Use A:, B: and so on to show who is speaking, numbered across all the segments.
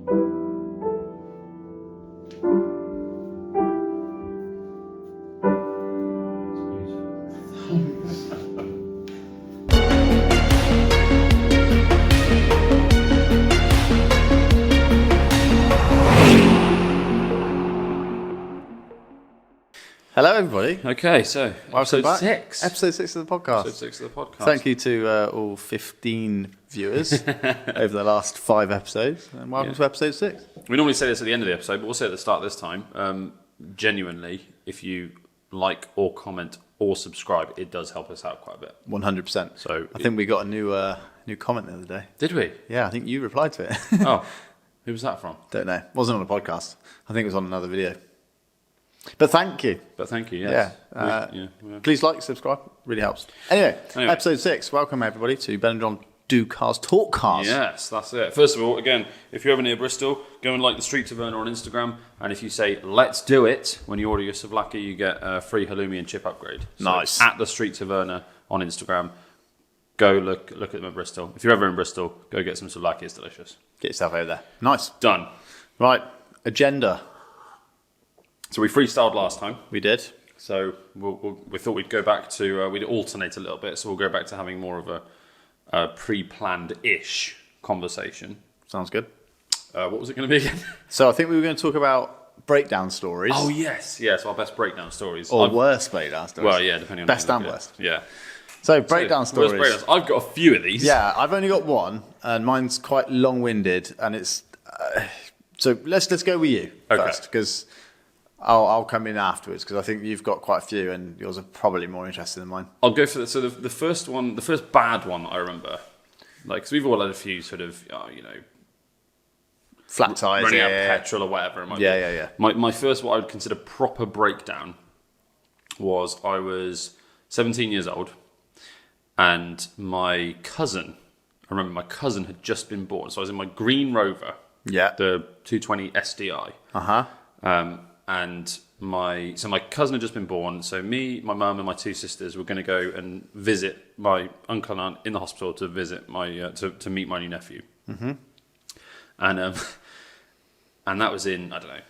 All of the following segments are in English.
A: Hello, everybody.
B: Okay, so episode 6.
A: Episode 6 of the podcast.
B: Episode 6 of the podcast.
A: Thank you to all 15 viewers over the last 5 episodes, and welcome to episode 6.
B: We normally say this at the end of the episode, but we'll say it at the start this time. Genuinely, if you like or comment or subscribe, it does help us out quite a bit.
A: 100%.
B: So
A: I think we got a new comment the other day.
B: Did we?
A: Yeah, I think you replied to it.
B: Oh, who was that from?
A: Don't know. Wasn't on a podcast. I think it was on another video. But thank you.
B: Yes.
A: Yeah. Please like, subscribe. Really helps. Anyway, episode 6. Welcome, everybody, to Ben and John Do Cars, Talk Cars.
B: Yes, that's it. First of all, again, if you're ever near Bristol, go and like the Street Taverna on Instagram. And if you say, let's do it, when you order your souvlaki, you get a free halloumi and chip upgrade. So
A: nice.
B: At the Street Taverna on Instagram. Go look at them at Bristol. If you're ever in Bristol, go get some souvlaki. It's delicious.
A: Get yourself over there. Nice.
B: Done.
A: Right. Agenda.
B: So we freestyled last time.
A: We did.
B: So we thought we'd go back to, we'd alternate a little bit. So we'll go back to having more of a pre-planned-ish conversation.
A: Sounds good.
B: What was it going to be again?
A: So I think we were going to talk about breakdown stories.
B: Oh, yes. Yes, our best breakdown stories.
A: Or worst breakdown stories.
B: Well, yeah, depending on
A: best and worst.
B: Yeah.
A: So breakdown stories.
B: Worst breakdowns. I've got a few of these.
A: Yeah, I've only got one, and mine's quite long-winded, and it's... so let's go with you first, because... I'll come in afterwards because I think you've got quite a few and yours are probably more interesting than mine.
B: I'll go for the first one, the first bad one that I remember. Like, because we've all had a few sort of,
A: flat tires,
B: running out of petrol or whatever. It might be.
A: Yeah.
B: My first, what I would consider proper breakdown was I was 17 years old and my cousin, I remember my cousin had just been born. So I was in my green Rover, the 220 SDI. And my cousin had just been born, so me, my mum, and my 2 sisters were going to go and visit my uncle and aunt in the hospital to visit my to meet my new nephew. Mm-hmm. And that was in, I don't know,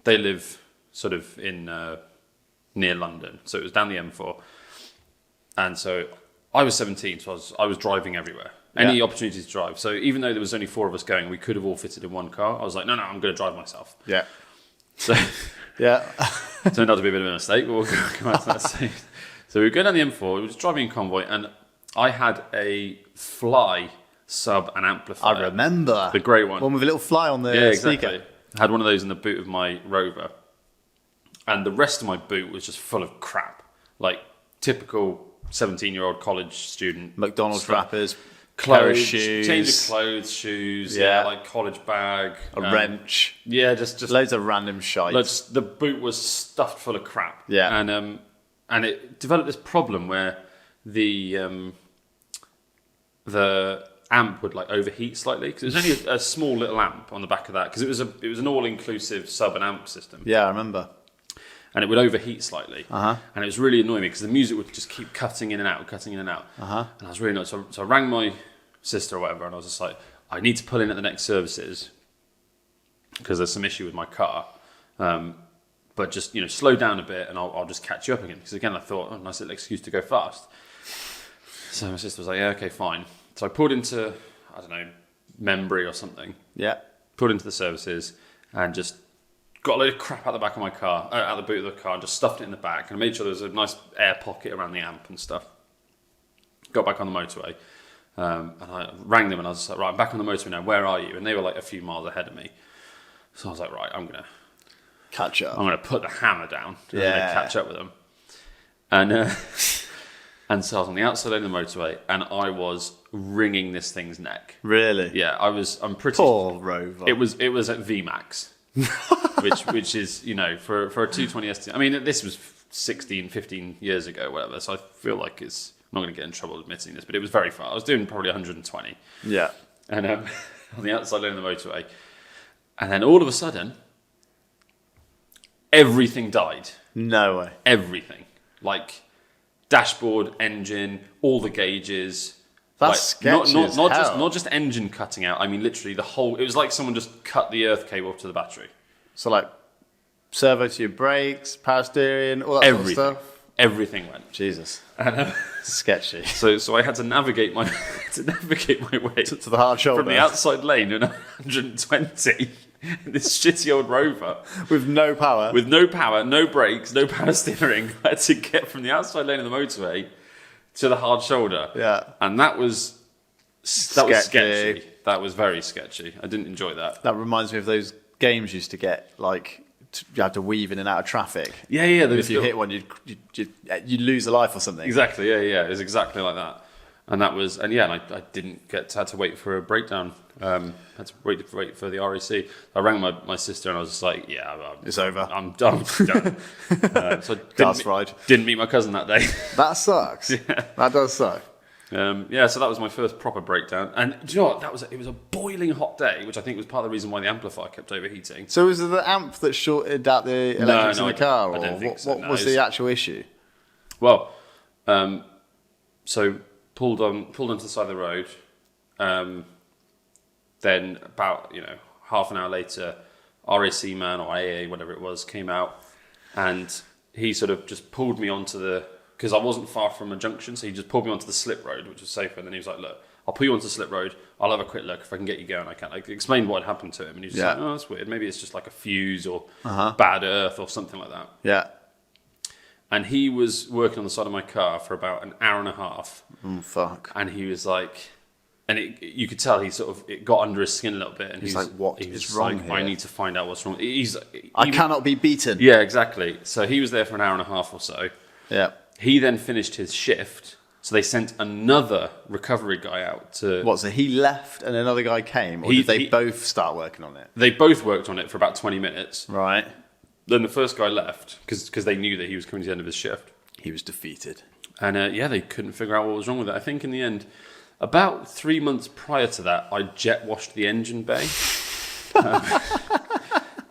B: they live sort of in near London, so it was down the M4. And so I was 17, so I was driving everywhere. Any opportunity to drive. So even though there was only 4 of us going, we could have all fitted in one car. I was like, no, I'm going to drive myself.
A: Yeah.
B: So turned out to be a bit of a mistake, but we'll go back to that soon. So we were going down the M4, we were just driving in convoy, and I had a Fly sub and amplifier.
A: I remember.
B: The grey one.
A: One with a little fly on the
B: exactly.
A: speaker.
B: I had one of those in the boot of my Rover. And the rest of my boot was just full of crap. Like typical 17-year-old college student.
A: McDonald's wrappers.
B: Clothes,
A: shoes,
B: change of clothes, shoes, like college bag,
A: a wrench,
B: just
A: loads of random shite.
B: The boot was stuffed full of crap, and it developed this problem where the amp would like overheat slightly because it was only a small little amp on the back of that because it was an all-inclusive sub and amp system.
A: Yeah, I remember.
B: And it would overheat slightly, and it was really annoying me because the music would just keep cutting in and out, and I was really annoyed. So I rang my sister or whatever, and I was just like, I need to pull in at the next services because there's some issue with my car, but just slow down a bit, and I'll just catch you up again. Because again, I thought, nice little excuse to go fast. So my sister was like, yeah, okay, fine. So I pulled into, I don't know, Membry or something.
A: Yeah.
B: Pulled into the services and just got a load of crap out the back of my car, out the boot of the car, and just stuffed it in the back, and made sure there was a nice air pocket around the amp and stuff. Got back on the motorway, and I rang them, and I was like, right, I'm back on the motorway now, where are you? And they were like a few miles ahead of me. So I was like, right, I'm going to
A: catch up.
B: I'm going to put the hammer down and catch up with them. And so I was on the outside end of the motorway, and I was wringing this thing's neck.
A: Really?
B: Yeah, I'm pretty...
A: Poor Rover.
B: It was at VMAX. which is, for a 220 ST. I mean, this was 15 years ago, whatever. So I feel like I'm not going to get in trouble admitting this, but it was very far. I was doing probably 120.
A: Yeah.
B: And on the outside lane of the motorway. And then all of a sudden, everything died.
A: No way.
B: Everything. Like dashboard, engine, all the gauges,
A: That's sketchy as hell.
B: Not just engine cutting out. I mean, literally the whole. It was like someone just cut the earth cable off to the battery.
A: So like servo to your brakes, power steering, all that
B: Everything.
A: sort of stuff.
B: Everything went.
A: Jesus,
B: And,
A: sketchy.
B: so I had to navigate my way
A: To the hard shoulder
B: from the outside lane in 120 in this shitty old Rover
A: with no power.
B: with no power, no brakes, no power steering. I had to get from the outside lane of the motorway to the hard shoulder.
A: Yeah.
B: And that was sketchy. That was very sketchy. I didn't enjoy that.
A: That reminds me of those games you used to get, like you had to weave in and out of traffic.
B: Yeah.
A: If you hit one, you'd lose a life or something.
B: Exactly. Yeah. It was exactly like that. And that was, and I didn't had to wait for a breakdown. Had to wait for the RAC. I rang my sister and I was just like,
A: It's over.
B: I'm done. So I didn't meet my cousin that day.
A: That sucks. Yeah. That does suck.
B: So that was my first proper breakdown. And do you know what? It was a boiling hot day, which I think was part of the reason why the amplifier kept overheating.
A: So was it the amp that shorted out the electrics in the car?
B: I don't think so.
A: What was the actual issue?
B: Well, so pulled onto the side of the road. Then about half an hour later, RAC man or AA whatever it was came out, and he sort of just pulled me onto because I wasn't far from a junction, so he just pulled me onto the slip road, which was safer. And then he was like, "Look, I'll pull you onto the slip road. I'll have a quick look if I can get you going. I can." I explained what had happened to him, and he was just like, "Oh, that's weird. Maybe it's just like a fuse or bad earth or something like that."
A: Yeah.
B: And he was working on the side of my car for about an hour and a half.
A: Fuck.
B: And he was like, you could tell it got under his skin a little bit. And
A: he's like, "What is wrong here?
B: I need to find out what's wrong."
A: I cannot be beaten.
B: Yeah, exactly. So he was there for an hour and a half or so.
A: Yeah.
B: He then finished his shift. So they sent another recovery guy out to...
A: What, so he left and another guy came? Or did they both start working on it?
B: They both worked on it for about 20 minutes.
A: Right.
B: Then the first guy left because they knew that he was coming to the end of his shift.
A: He was defeated.
B: And they couldn't figure out what was wrong with it. I think in the end, about 3 months prior to that, I jet washed the engine bay.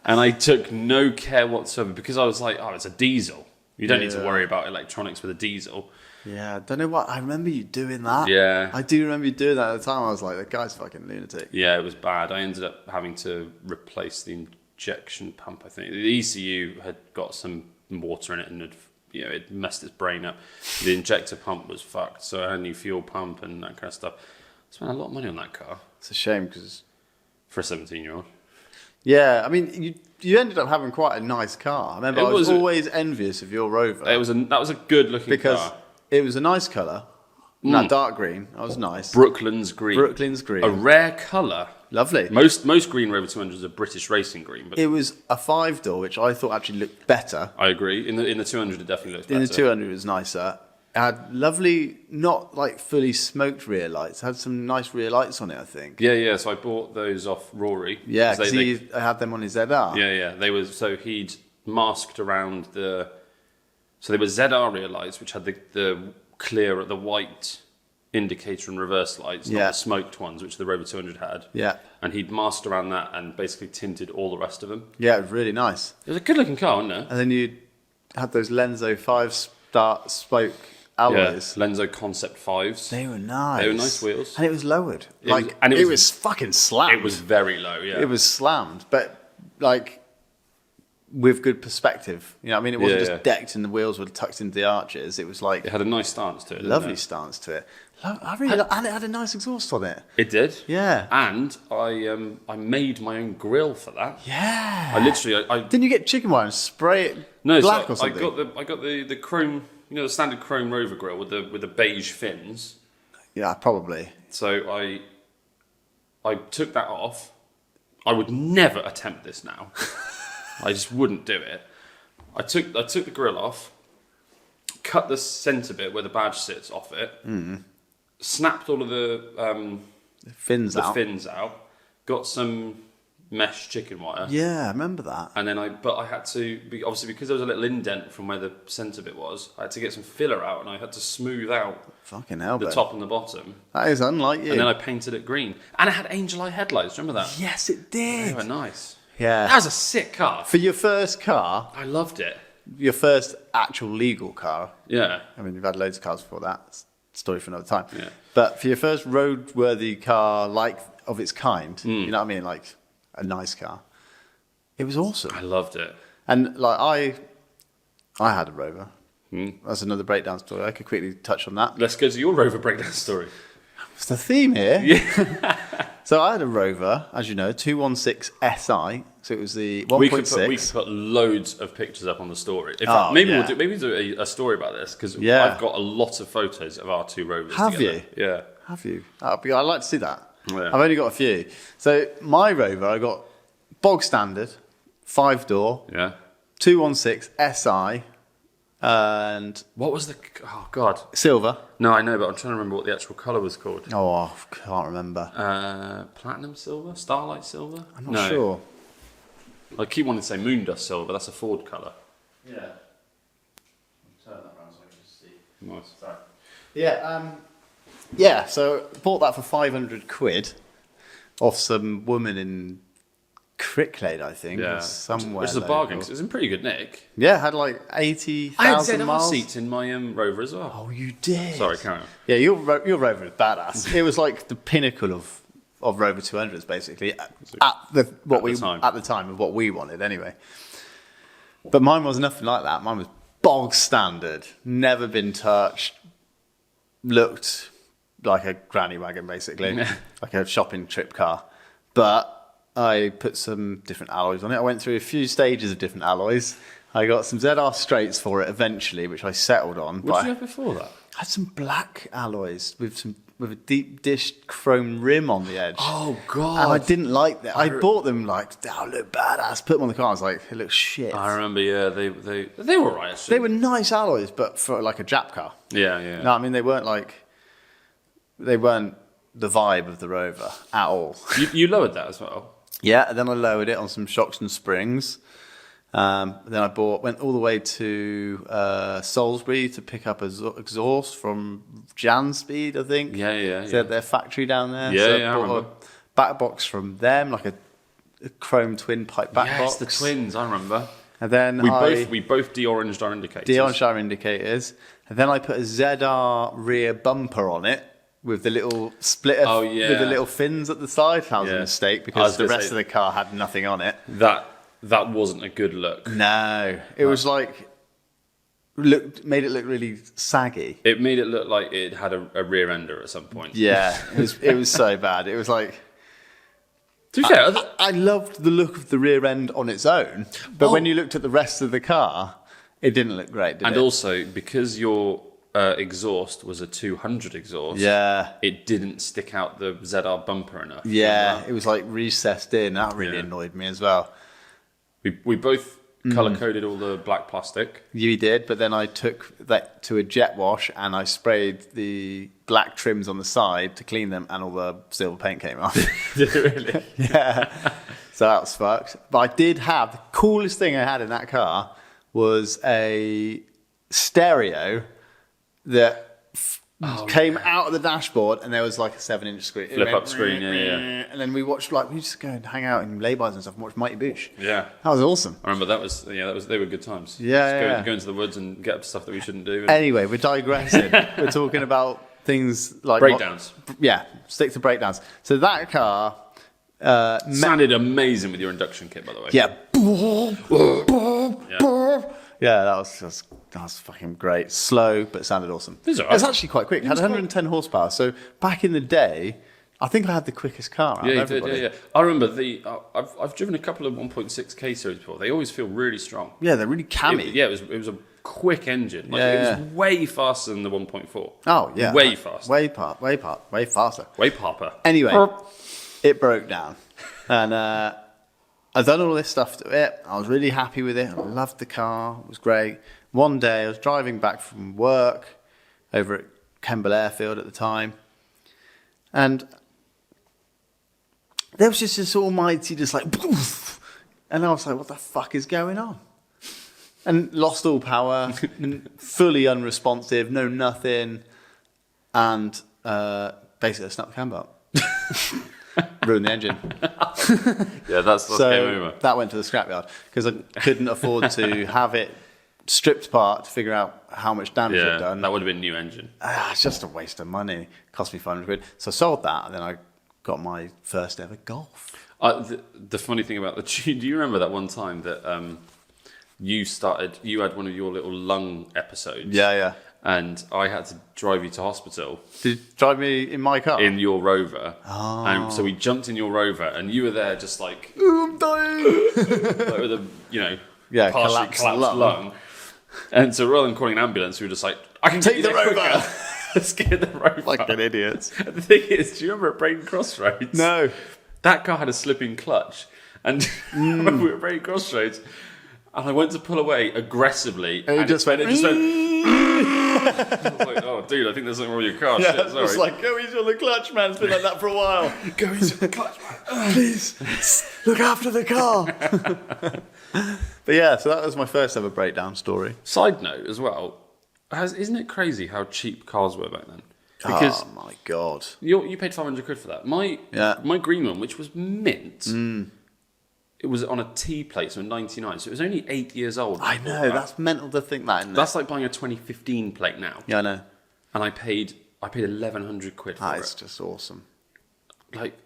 B: And I took no care whatsoever because I was like, oh, it's a diesel. You don't need to worry about electronics with a diesel.
A: Yeah, I don't know what. I remember you doing that.
B: Yeah.
A: I do remember you doing that at the time. I was like, that guy's fucking lunatic.
B: Yeah, it was bad. I ended up having to replace the injection pump, I think. The ECU had got some water in it and it messed its brain up. The injector pump was fucked, so I had a new fuel pump and that kind of stuff. I spent a lot of money on that car.
A: It's a shame because...
B: For a 17-year-old.
A: Yeah, I mean, you ended up having quite a nice car. I remember I was always envious of your Rover.
B: That was a good-looking car.
A: Because it was a nice colour. That dark green. That was nice.
B: Brooklyn's green.
A: A
B: rare colour.
A: Lovely.
B: Most green Rover 200s are British racing green. But
A: it was a 5-door, which I thought actually looked better.
B: I agree. In the 200, it definitely looks better.
A: In the 200, it was nicer. It had lovely, not like fully smoked rear lights. It had some nice rear lights on it, I think.
B: Yeah. So I bought those off Rory.
A: Yeah, because he had them on his ZR.
B: Yeah. They were so he'd masked around the. So they were ZR rear lights, which had the clear, the white indicator and reverse lights, not the smoked ones, which the Rover 200 had.
A: Yeah.
B: And he'd masked around that and basically tinted all the rest of them.
A: Yeah, it was really nice.
B: It was a good-looking car, wasn't it?
A: And then you had those Lenzo 5-star spoke alloys.
B: Yeah, Lenzo Concept 5s.
A: They were nice.
B: They were nice wheels.
A: And it was lowered.
B: It
A: was fucking slammed.
B: It was very low, yeah.
A: It was slammed, but with good perspective. You know what I mean? It wasn't just decked and the wheels were tucked into the arches. It was like...
B: It had a nice stance to it.
A: Lovely stance to it. And it had a nice exhaust on it.
B: It did.
A: Yeah.
B: And I made my own grill for that.
A: Yeah.
B: I
A: didn't you get chicken wire and spray it black or something?
B: I got the chrome, the standard chrome Rover grill with the beige fins.
A: Yeah, probably.
B: So I took that off. I would never attempt this now. I just wouldn't do it. I took the grill off, cut the centre bit where the badge sits off it, snapped all of the
A: fins
B: out, got some mesh chicken wire.
A: Yeah, I remember that.
B: And then I had to, obviously because there was a little indent from where the centre bit was, I had to get some filler out and I had to smooth out
A: fucking hell,
B: the top and the bottom.
A: That is unlike you.
B: And then I painted it green. And it had angel eye headlights, remember that?
A: Yes, it did.
B: They were nice.
A: Yeah.
B: That was a sick car.
A: For your first car?
B: I loved it.
A: Your first actual legal car?
B: Yeah.
A: I mean, you've had loads of cars before that. story for another time.
B: Yeah.
A: But for your first roadworthy car, like of its kind, you know what I mean, like a nice car, it was awesome.
B: I loved it.
A: And like I had a Rover. That's another breakdown story. I could quickly touch on that.
B: Let's go to your Rover breakdown story.
A: It's the theme here.
B: Yeah.
A: So I had a Rover, as you know, 216 SI. So it was the 1.6.
B: We could put loads of pictures up on the story. In fact, maybe we'll do a story about this because I've got a lot of photos of our two Rovers.
A: Have
B: together.
A: you?
B: Yeah.
A: Have you? I'd like to see that.
B: Yeah.
A: I've only got a few. So my Rover, I got bog standard, 5-door,
B: Yeah.
A: 216 SI, and
B: What was the? Oh God.
A: silver.
B: No, I know, but I'm trying to remember what the actual colour was called.
A: Oh, I can't remember.
B: Platinum silver, starlight silver.
A: I'm not sure.
B: I keep wanting to say moon dust silver. That's a Ford colour.
A: Yeah. Turn that around so I can just see.
B: Nice.
A: Sorry. Yeah. Yeah. So bought that for 500 quid off some woman in Cricklade, I think.
B: Yeah.
A: Somewhere.
B: Which is a bargain because it was in pretty good nick.
A: Yeah, had like
B: I had
A: 80,000
B: ZR
A: miles.
B: seats in my Rover as well.
A: Oh, you did.
B: Sorry, carry on.
A: Yeah, your Rover is badass. It was like the pinnacle of Rover 200s, basically, at the time of what we wanted, anyway. But mine was nothing like that. Mine was bog standard, never been touched, looked like a granny wagon, basically, like a shopping trip car. But I put some different alloys on it. I went through a few stages of different alloys. I got some ZR straights for it eventually, which I settled on.
B: What did you have before that?
A: I had some black alloys with a deep dish chrome rim on the edge.
B: Oh God!
A: And I didn't like that. I bought them like, oh, look badass. Put them on the car. I was like, it looks shit.
B: I remember. Yeah, they were alright. Actually.
A: They were nice alloys, but for like a Jap car.
B: Yeah, yeah.
A: No, I mean they weren't the vibe of the Rover at all.
B: You lowered that as well.
A: Yeah, and then I lowered it on some shocks and springs. Then I went all the way to Salisbury to pick up an exhaust from Janspeed, I think.
B: Yeah.
A: They had their factory down there.
B: Yeah,
A: I bought a back box from them, like a chrome twin pipe back box.
B: Yes, the twins. I remember.
A: And then
B: we both de-oranged our indicators.
A: de-oranged our indicators. And then I put a ZR rear bumper on it with the little splitter, with the little fins at the side. That was a mistake because the rest of the car had nothing on it.
B: That wasn't a good look.
A: No, it was like made it look really saggy.
B: It made it look like it had a rear ender at some point.
A: Yeah, it was so bad. It was like.
B: To be fair,
A: I loved the look of the rear end on its own, but when you looked at the rest of the car, it didn't look great, did it?
B: And also because your exhaust was a 200 exhaust, it didn't stick out the ZR bumper enough.
A: Yeah, it was like recessed in. That really annoyed me as well.
B: We both colour-coded all the black plastic.
A: You did, but then I took that to a jet wash and I sprayed the black trims on the side to clean them and all the silver paint came off.
B: Did it really?
A: Yeah. So that was fucked. But I did have, the coolest thing I had in that car was a stereo that came out of the dashboard and there was like a 7-inch screen.
B: Flip-up screen, yeah.
A: And then we watched, we just go and hang out in laybys and stuff and watch Mighty Boosh.
B: Yeah.
A: That was awesome.
B: I remember they were good times.
A: Yeah,
B: Go into the woods and get up to stuff that we shouldn't do.
A: Anyway, we're digressing. We're talking about things like...
B: breakdowns.
A: Stick to breakdowns. So that car...
B: sounded amazing with your induction kit, by the way.
A: Yeah. Yeah, that was fucking great. Slow, but sounded awesome.
B: It was all right.
A: It was actually quite quick. It had 110 horsepower. So back in the day, I think I had the quickest car out of everybody.
B: Yeah. I remember I've driven a couple of 1.6K series before. They always feel really strong.
A: Yeah, they're really cammy.
B: It was a quick engine. It was way faster than the 1.4.
A: Oh, yeah.
B: Way faster.
A: Way faster.
B: Way popper.
A: Anyway, it broke down. And I'd done all this stuff to it. I was really happy with it. I loved the car. It was great. One day, I was driving back from work over at Kemble Airfield at the time. And there was just this almighty, just like, poof. And I was like, what the fuck is going on? And lost all power, fully unresponsive, no nothing. And basically, I snapped the camber up. Ruined the engine.
B: Yeah, that's game over.
A: That went to the scrapyard because I couldn't afford to have it stripped apart to figure out how much damage it'd done.
B: That would have been new engine.
A: It's just a waste of money. Cost me 500 quid. So I sold that, and then I got my first ever Golf.
B: The funny thing about do you remember that one time that you had one of your little lung episodes?
A: Yeah.
B: And I had to drive you to hospital.
A: Did you drive me in my car?
B: In your Rover.
A: Oh.
B: And so we jumped in your Rover, and you were there just like...
A: I'm dying!
B: like with a, partially collapsed lung. And so rather than calling an ambulance, we were just like, I can
A: Take the Rover!
B: Let's get the Rover.
A: Like an idiot.
B: And the thing is, do you remember at Braden Crossroads?
A: No.
B: That car had a slipping clutch. And when we were at Braden Crossroads, and I went to pull away aggressively.
A: And it just went...
B: I was like, oh, dude, I think there's something wrong with your car.
A: Yeah,
B: Shit, sorry.
A: it's like, go easy on the clutch, man. It's been like that for a while. Go easy on the clutch, man. Please, look after the car. But yeah, so that was my first ever breakdown story.
B: Side note as well, isn't it crazy how cheap cars were back then? Because
A: oh my God.
B: You paid 500 quid for that. My green one, which was mint, it was on a T plate, so 99, so it was only 8 years old.
A: I know, that's mental to think that, isn't it?
B: That's like buying a 2015 plate now.
A: Yeah, I know.
B: And I paid 1,100 quid for it.
A: That is just awesome.
B: Like,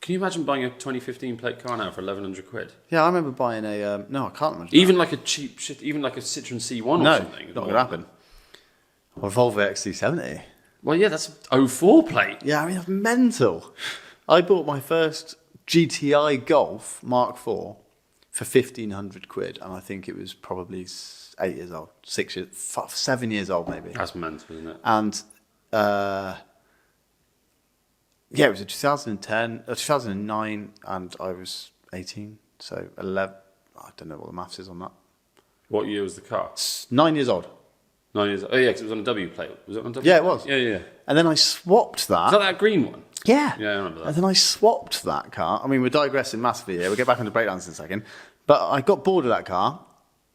B: can you imagine buying a 2015 plate car now for 1,100 quid?
A: Yeah, I remember buying a... no, I can't imagine
B: even like a cheap shit, even like a Citroen C1 or something.
A: No, not going to happen. Or a Volvo XC70.
B: Well, yeah, that's 04 plate.
A: Yeah, I mean, that's mental. I bought my first GTI Golf Mark IV for 1,500 quid, and I think it was probably 8 years old, 7 years old maybe.
B: That's mental, isn't it?
A: And yeah, it was a 2009, and I was 18, so 11. I don't know what the maths is on that.
B: What year was the car?
A: 9 years old.
B: 9 years. Oh yeah, because it was on a W plate. Was it on a W?
A: Yeah, it was.
B: Yeah.
A: And then I swapped that.
B: Is that green one?
A: Yeah.
B: Yeah, I remember that.
A: And then I swapped that car. I mean, we're digressing massively here. We'll get back onto breakdowns in a second. But I got bored of that car.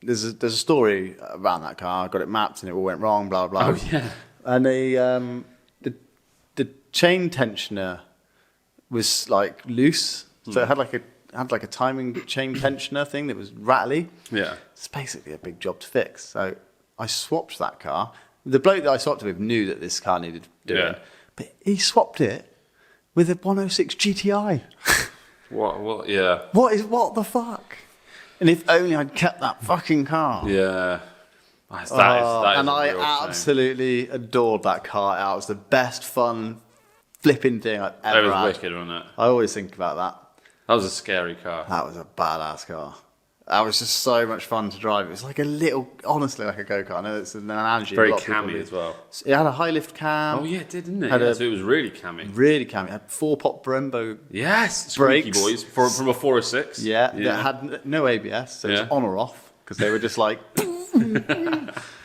A: There's a story around that car. I got it mapped and it all went wrong, blah, blah, blah.
B: Oh, yeah.
A: And the chain tensioner was like loose. So it had like a timing chain tensioner thing that was rattly.
B: Yeah.
A: It's basically a big job to fix. So I swapped that car. The bloke that I swapped it with knew that this car needed doing.
B: Yeah.
A: But he swapped it with a 106 GTI.
B: What? Yeah.
A: What the fuck? And if only I'd kept that fucking car.
B: Yeah. That is
A: and
B: a
A: I
B: real shame.
A: absolutely adored that car. It was the best fun flipping thing I've ever had.
B: It was wicked, wasn't it?
A: I always think about that.
B: That was a scary car.
A: That was a badass car. That was just so much fun to drive. It was like honestly like a go-kart. I know it's an analogy.
B: Very cammy as well.
A: It had a high lift cam.
B: Oh yeah, it did, didn't it? So it was really cammy.
A: Really cammy. It had 4-pot Brembo.
B: Yes,
A: brakes.
B: Squeaky boys from a 406.
A: Yeah, that had no ABS, so it was on or off because they were just like.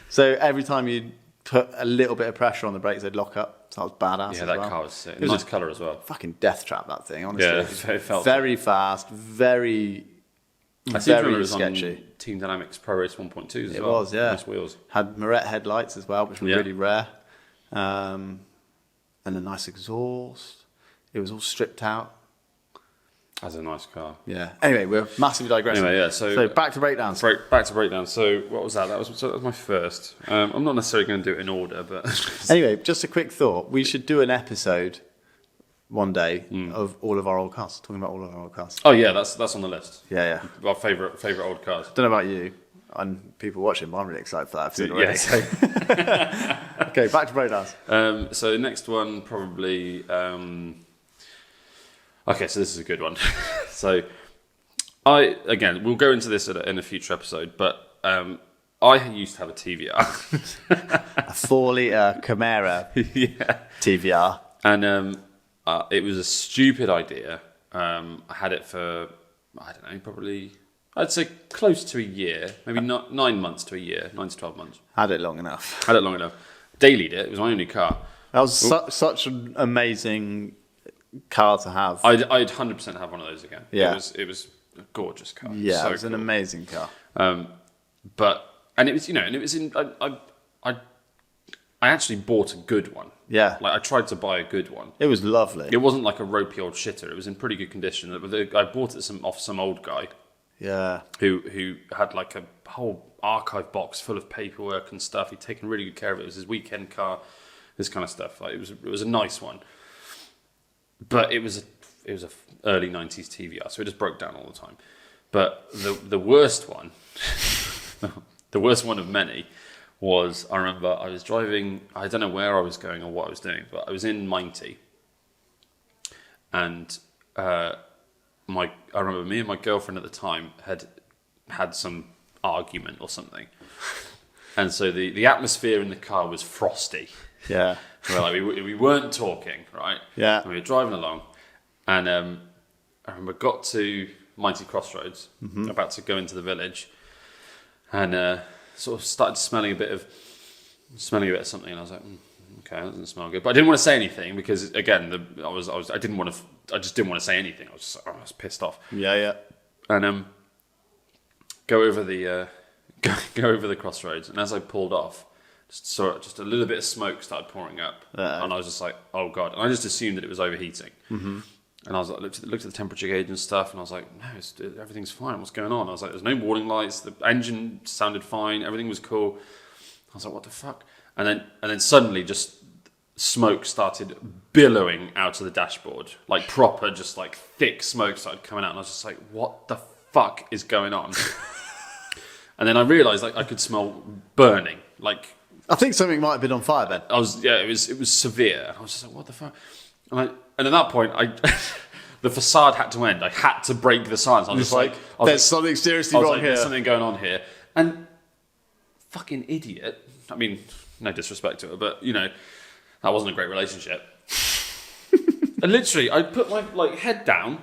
A: So every time you put a little bit of pressure on the brakes, they'd lock up. So that was badass.
B: Yeah,
A: as
B: that
A: well.
B: car was sick.
A: It was
B: Nice colour as well.
A: Fucking death trap, that thing. Honestly,
B: Yeah, it felt
A: very fast, very.
B: I seem to remember
A: Very
B: it was
A: sketchy.
B: on Team Dynamics Pro Race 1.2 as
A: It
B: well.
A: was, yeah.
B: Nice wheels.
A: Had Moret headlights as well, which were
B: Yeah.
A: really rare. And a nice exhaust. It was all stripped out.
B: That's a nice car.
A: Yeah. Anyway, we're massively digressing.
B: Anyway, yeah, so
A: back to breakdowns.
B: Back to breakdown. So what was that? That was my first. I'm not necessarily going to do it in order, but
A: Anyway, just a quick thought. We should do an episode one day of all of our old cars, talking about all of our old cars.
B: oh yeah, that's on the list.
A: Yeah.
B: Our favourite old cars.
A: Don't know about you and people watching, but I'm really excited for that episode already.
B: Yeah.
A: Okay, back to breakdowns.
B: So next one probably. Okay, so this is a good one. So we'll go into this in a future episode, but I used to have a TVR.
A: A 4-litre Camaro TVR.
B: And it was a stupid idea. I had it for, I don't know, probably, I'd say close to a year, maybe not 9 months to a year, 9 to 12 months.
A: Had it long enough.
B: Had it long enough. Dailied it. It was my only car.
A: That was such an amazing car to have.
B: I'd 100% have one of those again.
A: Yeah.
B: It was a gorgeous car.
A: Yeah,
B: So
A: it was an
B: cool.
A: amazing car.
B: And it was, and it was in, I actually bought a good one.
A: Yeah.
B: Like I tried to buy a good one.
A: It was lovely.
B: It wasn't like a ropey old shitter. It was in pretty good condition. I bought it off some old guy.
A: Yeah.
B: who had like a whole archive box full of paperwork and stuff. He'd taken really good care of it. It was his weekend car, this kind of stuff. Like it was a nice one, but it was a early 90s TVR, so it just broke down all the time. But the worst one, the worst one of many, was I remember I was driving. I don't know where I was going or what I was doing, but I was in Minety, and I remember me and my girlfriend at the time had some argument or something, and so the atmosphere in the car was frosty.
A: Yeah.
B: We weren't talking, right?
A: Yeah.
B: And we were driving along, and I remember got to Mighty Crossroads, about to go into the village, and sort of started smelling a bit of something, and I was like, okay, that doesn't smell good. But I didn't want to say anything because, again, I didn't want to say anything. I was pissed off.
A: Yeah.
B: And go over the crossroads, and as I pulled off, just a little bit of smoke started pouring up, and I was just like, oh god! And I just assumed that it was overheating. Mm-hmm. And I was like, looked at the temperature gauge and stuff, and I was like, no, everything's fine. What's going on? I was like, there's no warning lights. The engine sounded fine. Everything was cool. I was like, what the fuck? And then suddenly, just smoke started billowing out of the dashboard, like proper, just like thick smoke started coming out, and I was just like, what the fuck is going on? And then I realised like I could smell burning. Like
A: I think something might have been on fire then.
B: It was severe. I was just like, what the fuck? And at that point, the facade had to end. I had to break the silence. I was just like,
A: there's something seriously wrong here.
B: There's something going on here. And fucking idiot. I mean, no disrespect to her, but that wasn't a great relationship. And literally, I put my head down,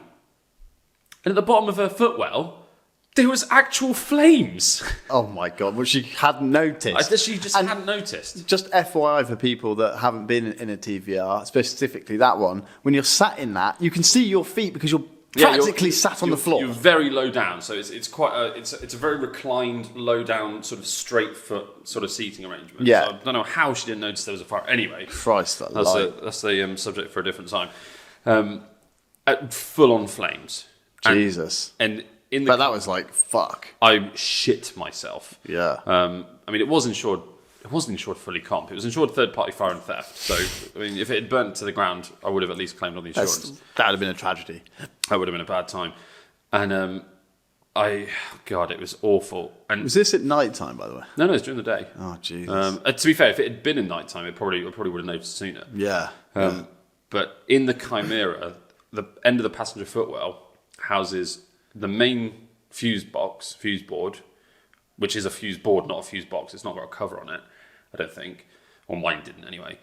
B: and at the bottom of her footwell, there was actual flames.
A: Oh my god! Well, she hadn't noticed.
B: She just hadn't noticed.
A: Just FYI for people that haven't been in a TVR, specifically that one, when you're sat in that, you can see your feet because you're practically sat on the floor.
B: You're very low down, so it's quite it's a very reclined, low down, sort of straight foot sort of seating arrangement.
A: Yeah.
B: So I don't know how she didn't notice there was a fire. Anyway,
A: Christ,
B: that's the subject for a different time. Full on flames.
A: Jesus.
B: But
A: that was like fuck.
B: I shit myself.
A: Yeah.
B: I mean, it was insured. It wasn't insured fully comp. It was insured third-party fire and theft. So, I mean, if it had burnt to the ground, I would have at least claimed on the insurance.
A: That would have been a tragedy.
B: That would have been a bad time. And God, it was awful. And
A: was this at night time, by the way?
B: No, it's during the day.
A: Oh, Jesus.
B: To be fair, if it had been in night time, I probably would have noticed sooner.
A: Yeah.
B: But in the Chimera, the end of the passenger footwell houses the main fuse board, which is a fuse board, not a fuse box. It's not got a cover on it, I don't think. Or mine didn't anyway.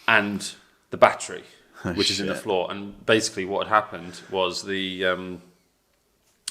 B: And the battery, which is in the floor. And basically what had happened was the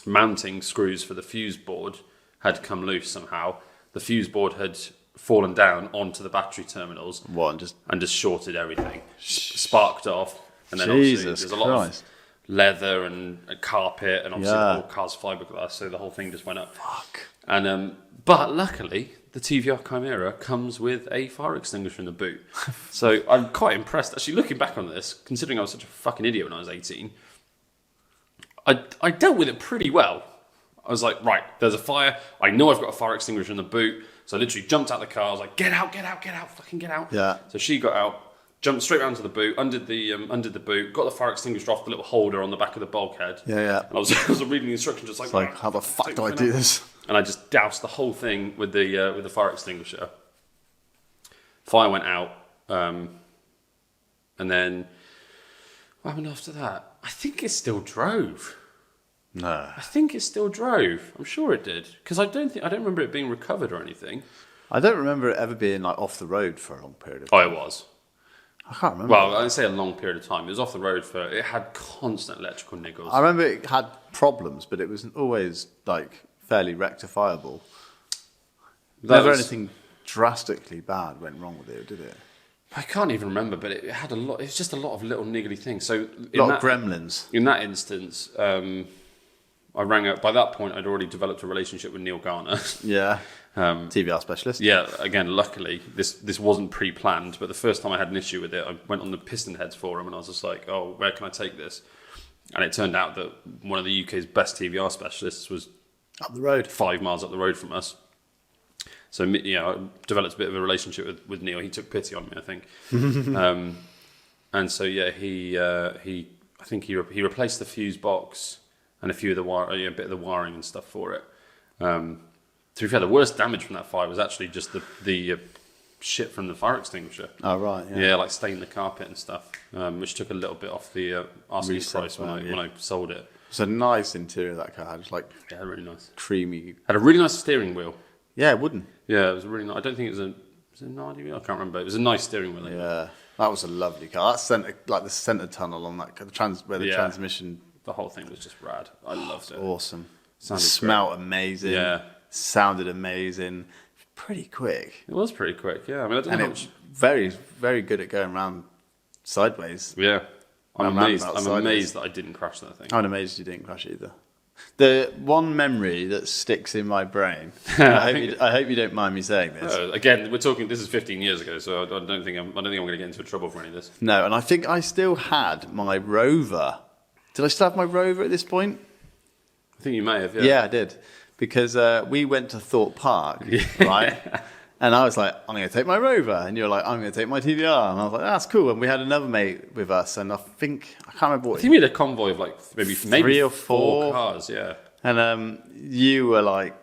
B: mounting screws for the fuse board had come loose somehow. The fuse board had fallen down onto the battery terminals. And just shorted everything. Sparked off. And then obviously there's a lot of leather and a carpet, and obviously the whole car's fiberglass, so the whole thing just went up.
A: Fuck.
B: And but luckily, the TVR Chimera comes with a fire extinguisher in the boot. So I'm quite impressed. Actually, looking back on this, considering I was such a fucking idiot when I was 18, I dealt with it pretty well. I was like, right, there's a fire. I know I've got a fire extinguisher in the boot. So I literally jumped out the car. I was like, get out, fucking get out.
A: Yeah.
B: So she got out. Jumped straight round to the boot, undid the boot, got the fire extinguisher off the little holder on the back of the bulkhead.
A: Yeah.
B: And I was reading the instructions, just like,
A: right, how the fuck do I do this?
B: And I just doused the whole thing with the fire extinguisher. Fire went out, and then what happened after that? I think it still drove.
A: No.
B: I think it still drove. I'm sure it did, because I don't remember it being recovered or anything.
A: I don't remember it ever being like off the road for a long period of time.
B: Oh, it was.
A: I can't remember.
B: Well, I'd say a long period of time. It was off the road it had constant electrical niggles.
A: I remember it had problems, but it was always like fairly rectifiable. Never anything drastically bad went wrong with it, did it?
B: I can't even remember, but it had a lot. It was just a lot of little niggly things. So
A: a lot of gremlins.
B: In that instance, I rang up. By that point, I'd already developed a relationship with Neil Garner.
A: Yeah. TVR specialist.
B: Yeah, again, luckily, this wasn't pre-planned, but the first time I had an issue with it, I went on the Piston Heads forum and I was just like, oh, where can I take this? And it turned out that one of the UK's best TVR specialists was
A: Up the road.
B: 5 miles up the road from us. So, I developed a bit of a relationship with Neil. He took pity on me, I think. And so, I think he replaced the fuse box and a few of the a bit of the wiring and stuff for it. To be fair, the worst damage from that fire was actually just the shit from the fire extinguisher.
A: Oh, right.
B: Yeah, like stained the carpet and stuff, which took a little bit off the asking price when I sold it.
A: It's a nice interior that car had. It's like
B: really nice,
A: creamy.
B: Had a really nice steering wheel.
A: Yeah, wooden.
B: Yeah, it was really nice. I don't think it was an RDV. I can't remember. It was a nice steering wheel.
A: Yeah, that was a lovely car. That the centre tunnel on that where the transmission.
B: The whole thing was just rad. I loved it.
A: Awesome.
B: Sounded
A: smelled amazing.
B: Yeah.
A: Sounded amazing. Pretty quick.
B: It was pretty quick. Yeah, I mean, I don't know.
A: It was very, very good at going around sideways.
B: Yeah. I'm amazed
A: sideways.
B: that I didn't crash that thing.
A: I'm amazed you didn't crash either. The one memory that sticks in my brain. I hope you don't mind me saying this.
B: Again, we're talking. This is 15 years ago, so I don't think I'm going to get into trouble for any of this.
A: No, and I think I still had my Rover. Did I still have my Rover at this point?
B: I think you may have.
A: Yeah, I did, because we went to Thorpe Park, right? And I was like, I'm going to take my Rover. And you're like, I'm going to take my TVR. And I was like, that's cool. And we had another mate with us. And I can't remember what.
B: I think we had a convoy of like maybe
A: 3 or
B: 4 cars, yeah.
A: And you were like,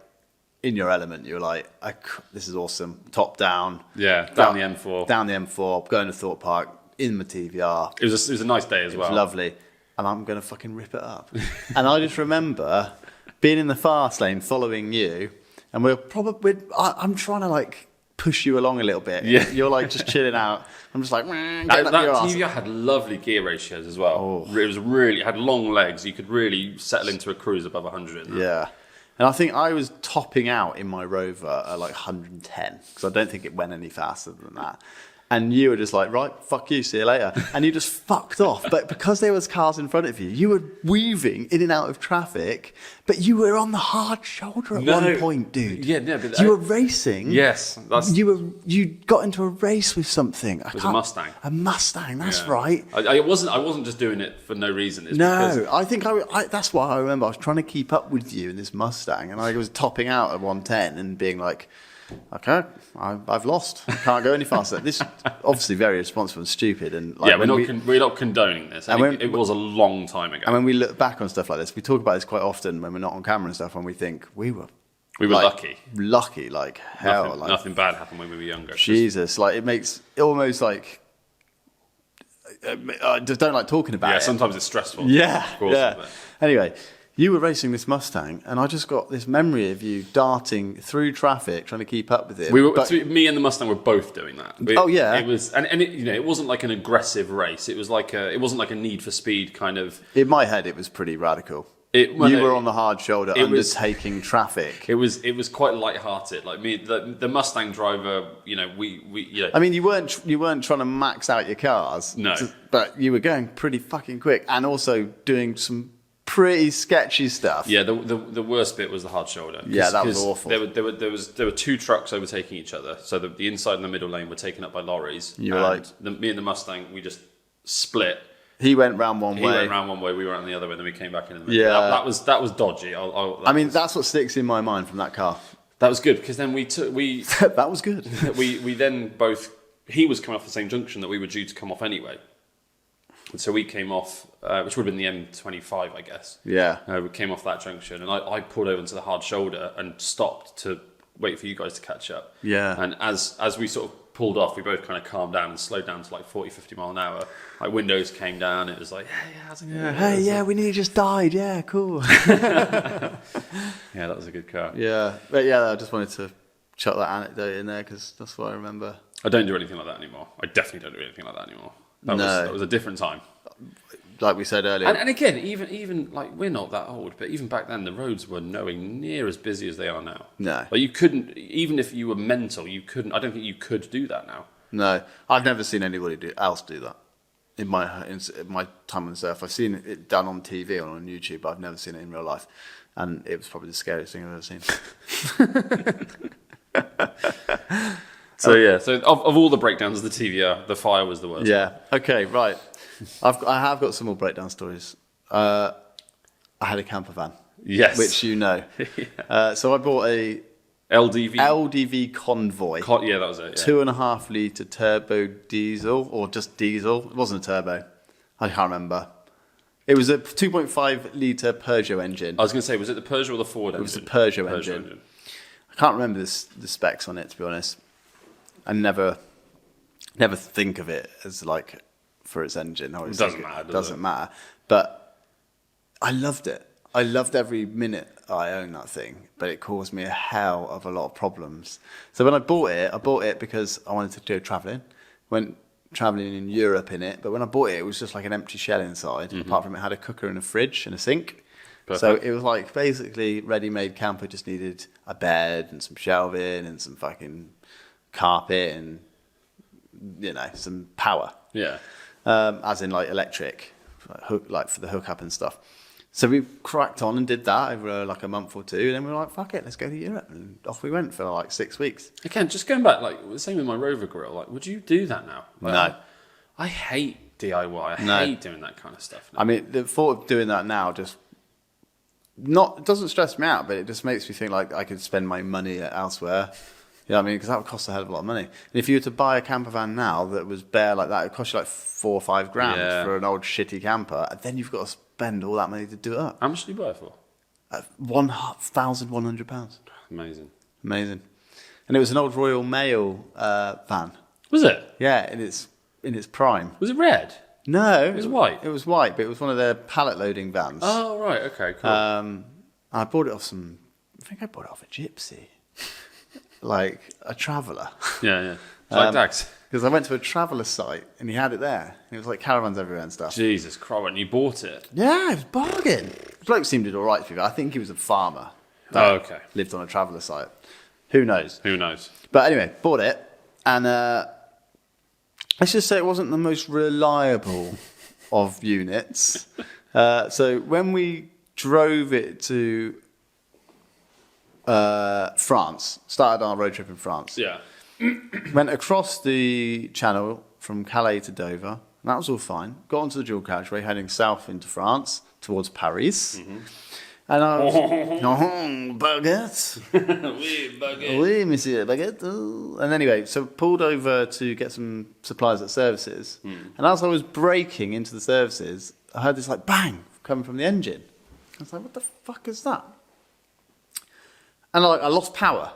A: in your element, you were like, this is awesome. Top down.
B: Yeah, down the M4.
A: Down the M4, going to Thorpe Park, in my TVR.
B: It was a nice day as well.
A: It was lovely. And I'm going to fucking rip it up. And I just remember being in the fast lane following you. And I'm trying to like push you along a little bit.
B: Yeah.
A: You're like just chilling out. I'm just like,
B: that TVR had lovely gear ratios as well. Oh. It had long legs. You could really settle into a cruise above 100.
A: Yeah. And I think I was topping out in my Rover at like 110 because I don't think it went any faster than that. And you were just like, right, fuck you, see you later. And you just fucked off. But because there was cars in front of you, you were weaving in and out of traffic, but you were on the hard shoulder at one point, dude.
B: Yeah, no, but
A: you were racing.
B: Yes.
A: You got into a race with something.
B: It was a Mustang.
A: A Mustang, that's right.
B: I wasn't just doing it for no reason.
A: I think that's why I remember. I was trying to keep up with you in this Mustang, and I was topping out at 110 and being like, okay, I've lost. I can't go any faster. This is obviously very irresponsible and stupid. And like,
B: we're not condoning this. It was a long time ago.
A: And when we look back on stuff like this, we talk about this quite often when we're not on camera and stuff, and we think we were
B: lucky.
A: Lucky, like hell.
B: Nothing bad happened when we were younger.
A: Jesus, like it makes it almost like I just don't like talking about it.
B: Yeah, sometimes it's stressful.
A: Yeah,
B: of course.
A: Yeah. Anyway. You were racing this Mustang, and I just got this memory of you darting through traffic, trying to keep up with it.
B: Me and the Mustang were both doing that.
A: Yeah,
B: it was, and it wasn't like an aggressive race. It was like it wasn't like a Need for Speed kind of.
A: In my head, it was pretty radical. You were on the hard shoulder, undertaking traffic.
B: It was quite light-hearted. Like me, the Mustang driver. We.
A: I mean, you weren't trying to max out your cars.
B: No,
A: but you were going pretty fucking quick, and also doing some pretty sketchy stuff.
B: Yeah, the worst bit was the hard shoulder.
A: Yeah, that was awful.
B: There were 2 trucks overtaking each other. So the inside and the middle lane were taken up by lorries.
A: You were like,
B: me and the Mustang, we just split.
A: He went round one way.
B: He went round one way. We went on the other way. Then we came back in the middle.
A: Yeah,
B: that was dodgy.
A: That's what sticks in my mind from that car.
B: That was good because then
A: that was good.
B: we then both. He was coming off the same junction that we were due to come off anyway. And so we came off, which would have been the M25, I guess.
A: Yeah.
B: We came off that junction, and I pulled over into the hard shoulder and stopped to wait for you guys to catch up.
A: Yeah.
B: And as we sort of pulled off, we both kind of calmed down and slowed down to like 40, 50 mile an hour. Like windows came down. It was like, how's it going?
A: Hey, yeah, we nearly just died. Yeah, cool.
B: Yeah, that was a good car.
A: Yeah. But yeah, I just wanted to chuck that anecdote in there because that's what I remember.
B: I don't do anything like that anymore. I definitely don't do anything like that anymore. That was a different time.
A: Like we said earlier.
B: And again, even like we're not that old, but even back then the roads were nowhere near as busy as they are now.
A: No.
B: Like you couldn't, even if you were mental, you couldn't, I don't think you could do that now.
A: No. I've never seen anybody else do that. In my time on surf. I've seen it done on TV or on YouTube, but I've never seen it in real life. And it was probably the scariest thing I've ever seen.
B: So of all the breakdowns of the TVR, the fire was the worst.
A: Yeah. Okay. Right. I have got some more breakdown stories. I had a camper van.
B: Yes.
A: Which you know. So I bought a LDV Convoy.
B: Yeah, that was it. Yeah.
A: 2.5 litre turbo diesel, or just diesel. It wasn't a turbo. I can't remember. It was a 2.5 litre Peugeot engine.
B: I was going to say, was it the Peugeot or the Ford engine?
A: It was the Peugeot engine. I can't remember the specs on it, to be honest. I never think of it as like for its engine.
B: It doesn't matter.
A: Doesn't matter. But I loved it. I loved every minute I owned that thing, but it caused me a hell of a lot of problems. So when I bought it because I wanted to go travelling. Went travelling in Europe in it, but when I bought it was just like an empty shell inside. Apart from it had a cooker and a fridge and a sink. Perfect. So it was like basically ready-made camper, just needed a bed and some shelving and some fucking carpet and, you know, some power.
B: Yeah.
A: As in like electric, like for the hookup and stuff. So we cracked on and did that over like a month or two. And then we were like, fuck it, let's go to Europe. And off we went for like 6 weeks.
B: Again, just going back, like the same with my Rover grill. Like, would you do that now? Like,
A: No.
B: I hate DIY. I hate doing that kind of stuff now.
A: I mean, the thought of doing that now just it doesn't stress me out, but it just makes me think like I could spend my money elsewhere. You know what I mean? Because that would cost a hell of a lot of money. And if you were to buy a camper van now that was bare like that, it would cost you like 4 or 5 grand for an old shitty camper. And then you've got to spend all that money to do it up.
B: How much did you buy it for?
A: £1,100.
B: Amazing.
A: And it was an old Royal Mail van.
B: Was it?
A: Yeah, in its prime.
B: Was it red?
A: No.
B: It was white?
A: It was white, but it was one of their pallet loading vans.
B: Oh, right. Okay, cool.
A: I bought it off I think I bought it off a gypsy. Like a traveller.
B: Yeah. Like Dax.
A: Because I went to a traveller site and he had it there. It was like caravans everywhere and stuff.
B: Jesus Christ, and you bought it?
A: Yeah, it was bargain. The bloke seemed all right to me. I think he was a farmer.
B: Oh, okay.
A: Lived on a traveller site. Who knows?
B: But
A: anyway, bought it. And let's just say it wasn't the most reliable of units. So when we drove it to France, started our road trip in France.
B: Yeah.
A: Went across the channel from Calais to Dover. And that was all fine. Got onto the dual carriageway heading south into France towards Paris. Mm-hmm. And I was, baguette.
B: Oui, baguette.
A: Oui, monsieur, baguette. And anyway, so pulled over to get some supplies at services. And as I was braking into the services, I heard this like bang coming from the engine. I was like, what the fuck is that? And I lost power.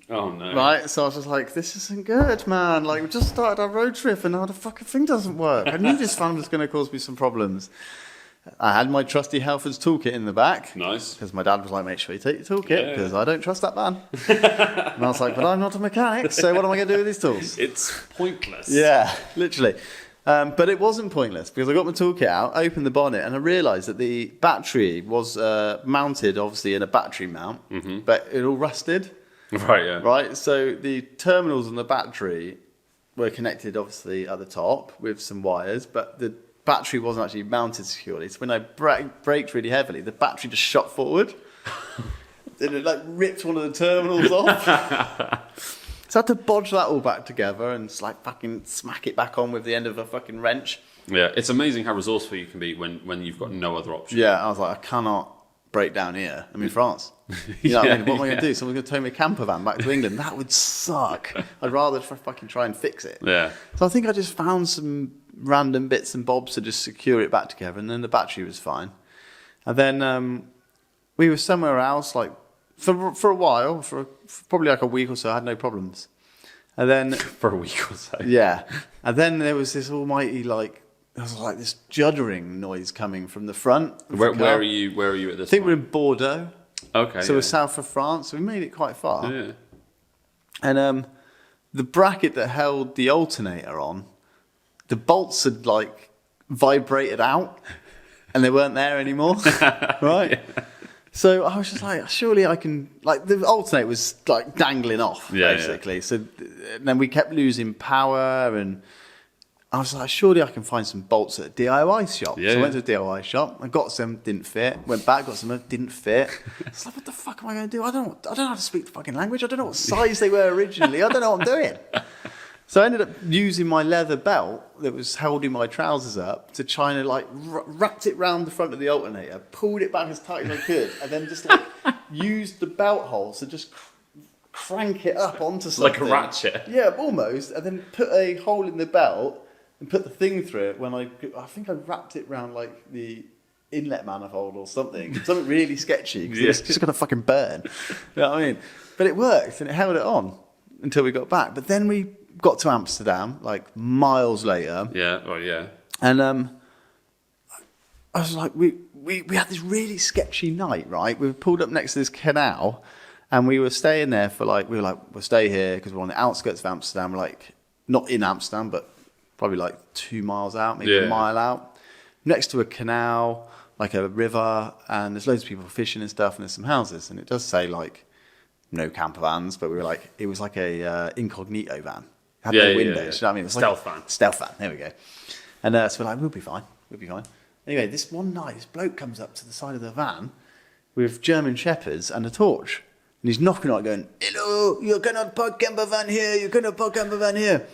B: Oh, no.
A: Right? So I was just like, this isn't good, man. Like, we just started our road trip and now the fucking thing doesn't work. I knew this van was going to cause me some problems. I had my trusty Halfords toolkit in the back.
B: Nice.
A: Because my dad was like, make sure you take your toolkit because I don't trust that van. And I was like, but I'm not a mechanic, so what am I going to do with these tools?
B: It's pointless.
A: Yeah, literally. But it wasn't pointless because I got my toolkit out, opened the bonnet, and I realised that the battery was mounted, obviously, in a battery mount, but it all rusted.
B: Right, yeah.
A: Right, so the terminals on the battery were connected, obviously, at the top with some wires, but the battery wasn't actually mounted securely. So when I braked really heavily, the battery just shot forward. And it like ripped one of the terminals off. So I had to bodge that all back together and just like fucking smack it back on with the end of a fucking wrench.
B: Yeah, it's amazing how resourceful you can be when you've got no other option.
A: Yeah, I was like, I cannot break down here. I'm in France. You know what I mean? What am I going to do? Someone's going to tow me a camper van back to England. That would suck. I'd rather fucking try and fix it.
B: Yeah.
A: So I think I just found some random bits and bobs to just secure it back together, and then the battery was fine. And then we were somewhere else, like for a while, for probably like a week or so, I had no problems. And then
B: for a week or so.
A: Yeah. And then there was this almighty there was like this juddering noise coming from the front.
B: Where are you at this
A: I think
B: point?
A: we're in Bordeaux.
B: Okay.
A: So we're south of France. So we made it quite far.
B: Yeah.
A: And the bracket that held the alternator on, the bolts had like vibrated out and they weren't there anymore. Right? Yeah. So I was just like, surely I can, like the alternator was like dangling off basically. Yeah. So then we kept losing power and I was like, surely I can find some bolts at a DIY shop.
B: Yeah,
A: so I went to a DIY shop, I got some, didn't fit. Went back, got some, didn't fit. I was like, what the fuck am I going to do? I don't know how to speak the fucking language. I don't know what size they were originally. I don't know what I'm doing. So I ended up using my leather belt that was holding my trousers up to try and like wrapped it round the front of the alternator, pulled it back as tight as I could, and then just like used the belt holes to just crank it up onto something.
B: Like a ratchet.
A: Yeah, almost. And then put a hole in the belt and put the thing through it when I think I wrapped it round like the inlet manifold or something really sketchy, because it's just going to fucking burn. You know what I mean? But it worked and it held it on until we got back. But then we got to Amsterdam, like miles later.
B: Yeah, well, yeah.
A: And I was like, we had this really sketchy night, right? We were pulled up next to this canal, and we were staying there for like, we'll stay here because we're on the outskirts of Amsterdam, like not in Amsterdam, but probably like 2 miles out, maybe a mile out, next to a canal, like a river, and there's loads of people fishing and stuff, and there's some houses, and it does say like no camper vans, but we were like, it was like a incognito van. It had no windows, you know what I mean? It was
B: Stealth
A: like
B: van.
A: Stealth van, there we go. And so we're like, we'll be fine. Anyway, this one night, this bloke comes up to the side of the van with German Shepherds and a torch. And he's knocking on it going, hello, you cannot park camper van here, you cannot park camper van here.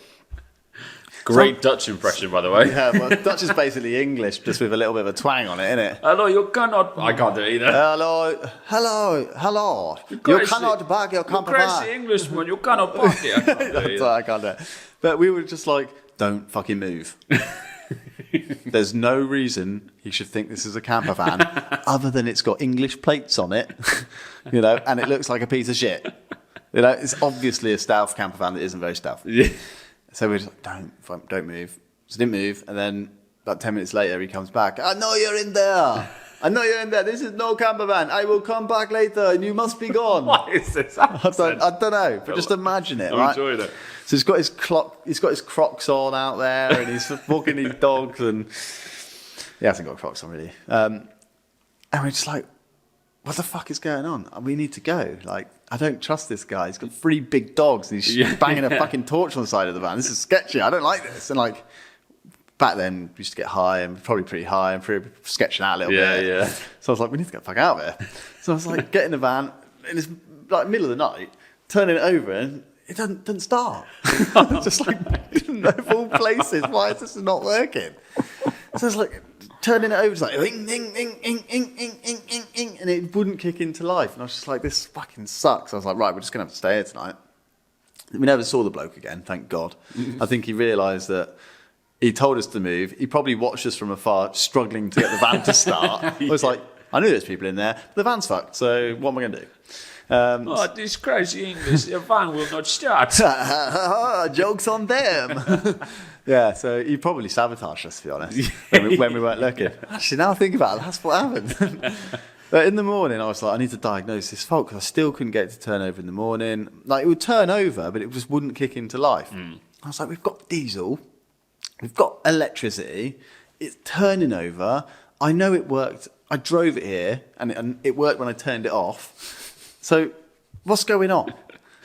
B: Great Dutch impression, by the way.
A: Yeah, well, Dutch is basically English, just with a little bit of a twang on it, isn't it?
B: Hello, you cannot... I can't do it either.
A: Hello. You cannot park your camper van.
B: Crazy Englishman, you cannot park here. I can't do it either.
A: I can't do it. But we were just like, don't fucking move. There's no reason he should think this is a camper van other than it's got English plates on it, you know, and it looks like a piece of shit. You know, it's obviously a stealth camper van that isn't very stealth.
B: Yeah.
A: So we're just like, don't move. So didn't move, and then about 10 minutes later he comes back. I know you're in there. This is no camper van. I will come back later, and you must be gone.
B: What is this
A: I don't know, but just imagine it,
B: I'm
A: right?
B: enjoying it.
A: So he's got his Crocs on out there, and he's walking his dogs, and he hasn't got Crocs on really. And we're just like, what the fuck is going on? We need to go. Like, I don't trust this guy. He's got 3 big dogs, and he's banging a fucking torch on the side of the van. This is sketchy. I don't like this. And like, back then, we used to get high, and probably pretty high, and pretty sketching out a little bit. Yeah. So I was like, we need to get the fuck out of here. So I was like, get in the van, and it's like middle of the night, turning it over, and it doesn't start. Just like, of all places, why is this not working? So it's like, turning it over, it's like, ing, ing, ing, ing, ing, ing, ing, ing, ing, and it wouldn't kick into life. And I was just like, this fucking sucks. I was like, right, we're just going to have to stay here tonight. We never saw the bloke again, thank God. I think he realised that he told us to move. He probably watched us from afar, struggling to get the van to start. I was like, I knew there's people in there, but the van's fucked, so what am I going to do?
B: This crazy English, the van will not start.
A: Joke's on them. Yeah, so he probably sabotaged us, to be honest, when we weren't looking. Actually, now I think about it, that's what happened. But in the morning, I was like, I need to diagnose this fault, because I still couldn't get it to turn over in the morning. Like, it would turn over, but it just wouldn't kick into life. I was like, we've got diesel, we've got electricity, it's turning over. I know it worked. I drove it here, and it worked when I turned it off. So, what's going on?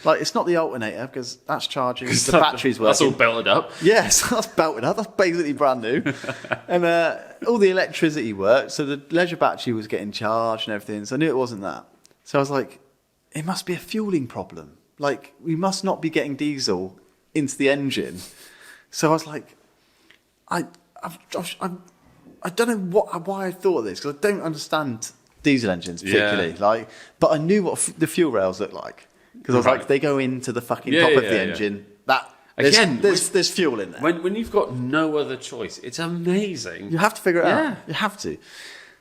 A: Like, it's not the alternator, because that's charging, the battery's working.
B: That's all belted up.
A: Yes, that's belted up. That's basically brand new. And all the electricity worked, so the leisure battery was getting charged and everything, so I knew it wasn't that. So I was like, it must be a fueling problem. Like, we must not be getting diesel into the engine. So I was like, I don't know why I thought of this, because I don't understand diesel engines particularly. Like, but I knew what the fuel rails look like, because I was like, they go into the fucking top of the engine. There's fuel in there.
B: When you've got no other choice, it's amazing.
A: You have to figure it out. You have to.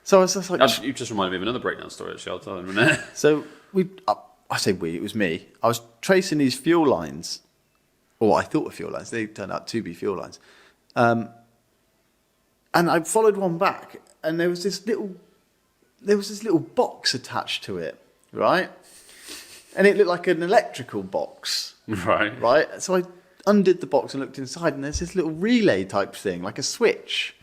A: So I was just like,
B: actually, you just reminded me of another breakdown story. Actually, I'll tell you in a minute.
A: So I say we, it was me. I was tracing these fuel lines, or I thought were fuel lines. They turned out to be fuel lines. And I followed one back, and there was this little box attached to it, right? And it looked like an electrical box. Right? So I undid the box and looked inside, and there's this little relay type thing, like a switch.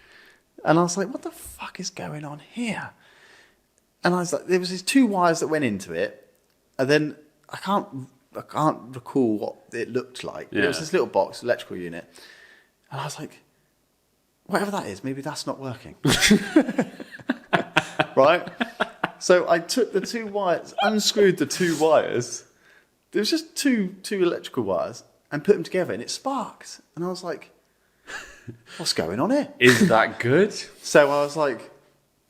A: And I was like, what the fuck is going on here? And I was like, there was these 2 wires that went into it, and then I can't recall what it looked like. It was this little box, electrical unit. And I was like, whatever that is, maybe that's not working. Right? So I took the 2 wires, unscrewed the 2 wires. There was just two electrical wires. and put them together, and it sparked. And I was like, what's going on here?
B: Is that good?
A: So I was like,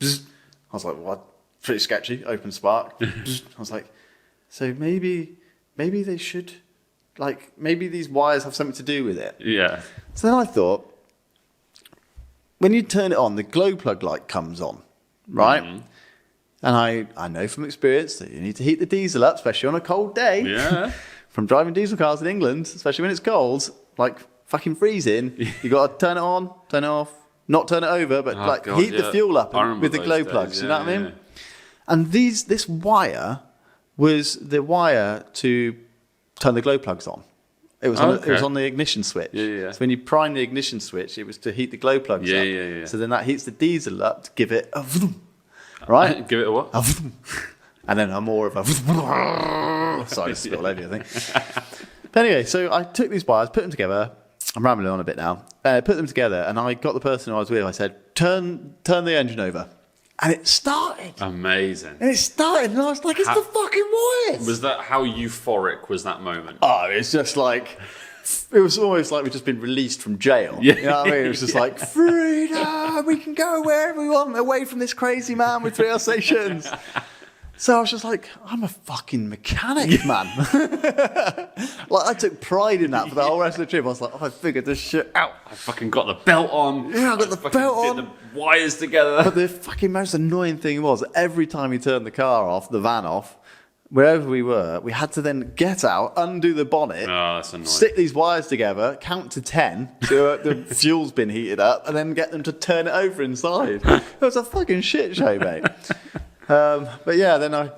A: bzz. I was like, what? Pretty sketchy. Open spark. Bzz. I was like, so maybe they should, like, maybe these wires have something to do with it.
B: Yeah.
A: So then I thought, when you turn it on, the glow plug light comes on, right? Mm-hmm. And I know from experience that you need to heat the diesel up, especially on a cold day.
B: Yeah.
A: From driving diesel cars in England, especially when it's cold, like fucking freezing, you got to turn it on, turn it off, not turn it over, but heat the fuel up with the glow plugs. Yeah, you know what I mean? And this wire was the wire to turn the glow plugs on. It was on the ignition switch.
B: Yeah.
A: So when you prime the ignition switch, it was to heat the glow plugs up.
B: Yeah.
A: So then that heats the diesel up to give it a vroom, right?
B: Give it a what?
A: A vroom. And then a more of a vroom. Sorry, it's a bit heavy, I think. But anyway, so I took these wires, put them together. I'm rambling on a bit now. Put them together, and I got the person I was with. I said, "Turn the engine over," and it started.
B: Amazing.
A: And it started, and I was like, "It's the fucking wires."
B: Was that how euphoric was that moment?
A: Oh, it's just like, it was almost like we'd just been released from jail.
B: Yeah.
A: You know what I mean? It was just like, freedom, we can go wherever we want, away from this crazy man with 3 stations. So I was just like, I'm a fucking mechanic, man. Like, I took pride in that for the whole rest of the trip. I was like, I figured this shit out.
B: I fucking got the belt on.
A: Yeah, I got the belt on.
B: Did the wires together.
A: But the fucking most annoying thing was, every time we turned the car off, the van off, wherever we were, we had to then get out, undo the bonnet,
B: that's annoying.
A: Stick these wires together, count to 10, so the fuel's been heated up, and then get them to turn it over inside. It was a fucking shit show, mate. But yeah, then I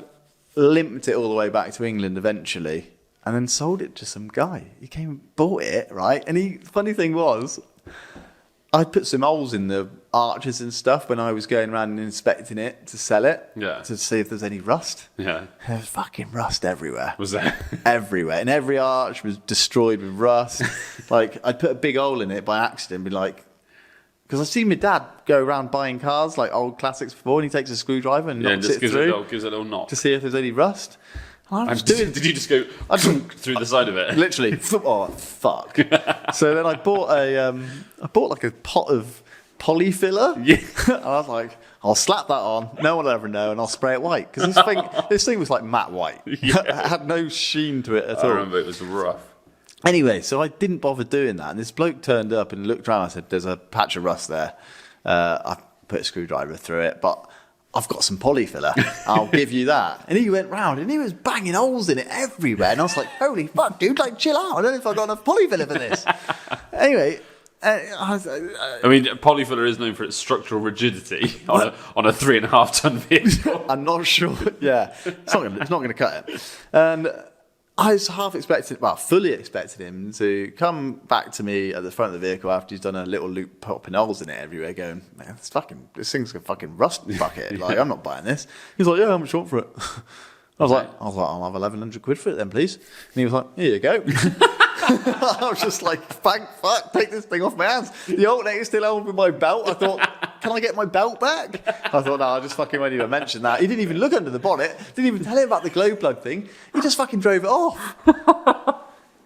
A: limped it all the way back to England eventually, and then sold it to some guy. He came and bought it, right? And funny thing was, I put some holes in the arches and stuff when I was going around and inspecting it to sell it, to see if there's any rust.
B: Yeah,
A: there was fucking rust everywhere.
B: Was there?
A: Everywhere, and every arch was destroyed with rust. Like, I'd put a big hole in it by accident, be like. Because I've seen my dad go around buying cars, like old classics before, and he takes a screwdriver and knocks it through.
B: Gives it a little knock.
A: To see if there's any rust.
B: Did you just go through the side of it?
A: Literally. Oh, fuck. So then I bought like a pot of polyfiller. Yeah. And I was like, I'll slap that on, no one will ever know, and I'll spray it white. Because this thing was like matte white. Yeah. It had no sheen to it at all.
B: I remember it was rough.
A: Anyway, so I didn't bother doing that. And this bloke turned up and looked around. I said, there's a patch of rust there. I put a screwdriver through it, but I've got some polyfiller. I'll give you that. And he went round and he was banging holes in it everywhere. And I was like, holy fuck, dude, like, chill out. I don't know if I've got enough polyfiller for this. Anyway.
B: I mean, polyfiller is known for its structural rigidity on a 3.5-ton vehicle.
A: I'm not sure. Yeah. It's not going to cut it. And I was fully expected him to come back to me at the front of the vehicle after he's done a little loop, popping holes in it everywhere, going, man, this thing's a fucking rust bucket. Like, I'm not buying this. He's like, yeah, how much you want for it? I was like, I'll have 1,100 quid for it then, please. And he was like, here you go. I was just like, thank fuck, take this thing off my hands. The alternator's still held with my belt. I thought, can I get my belt back? I thought, no, I just fucking won't even mention that. He didn't even look under the bonnet. Didn't even tell him about the glow plug thing. He just fucking drove it off.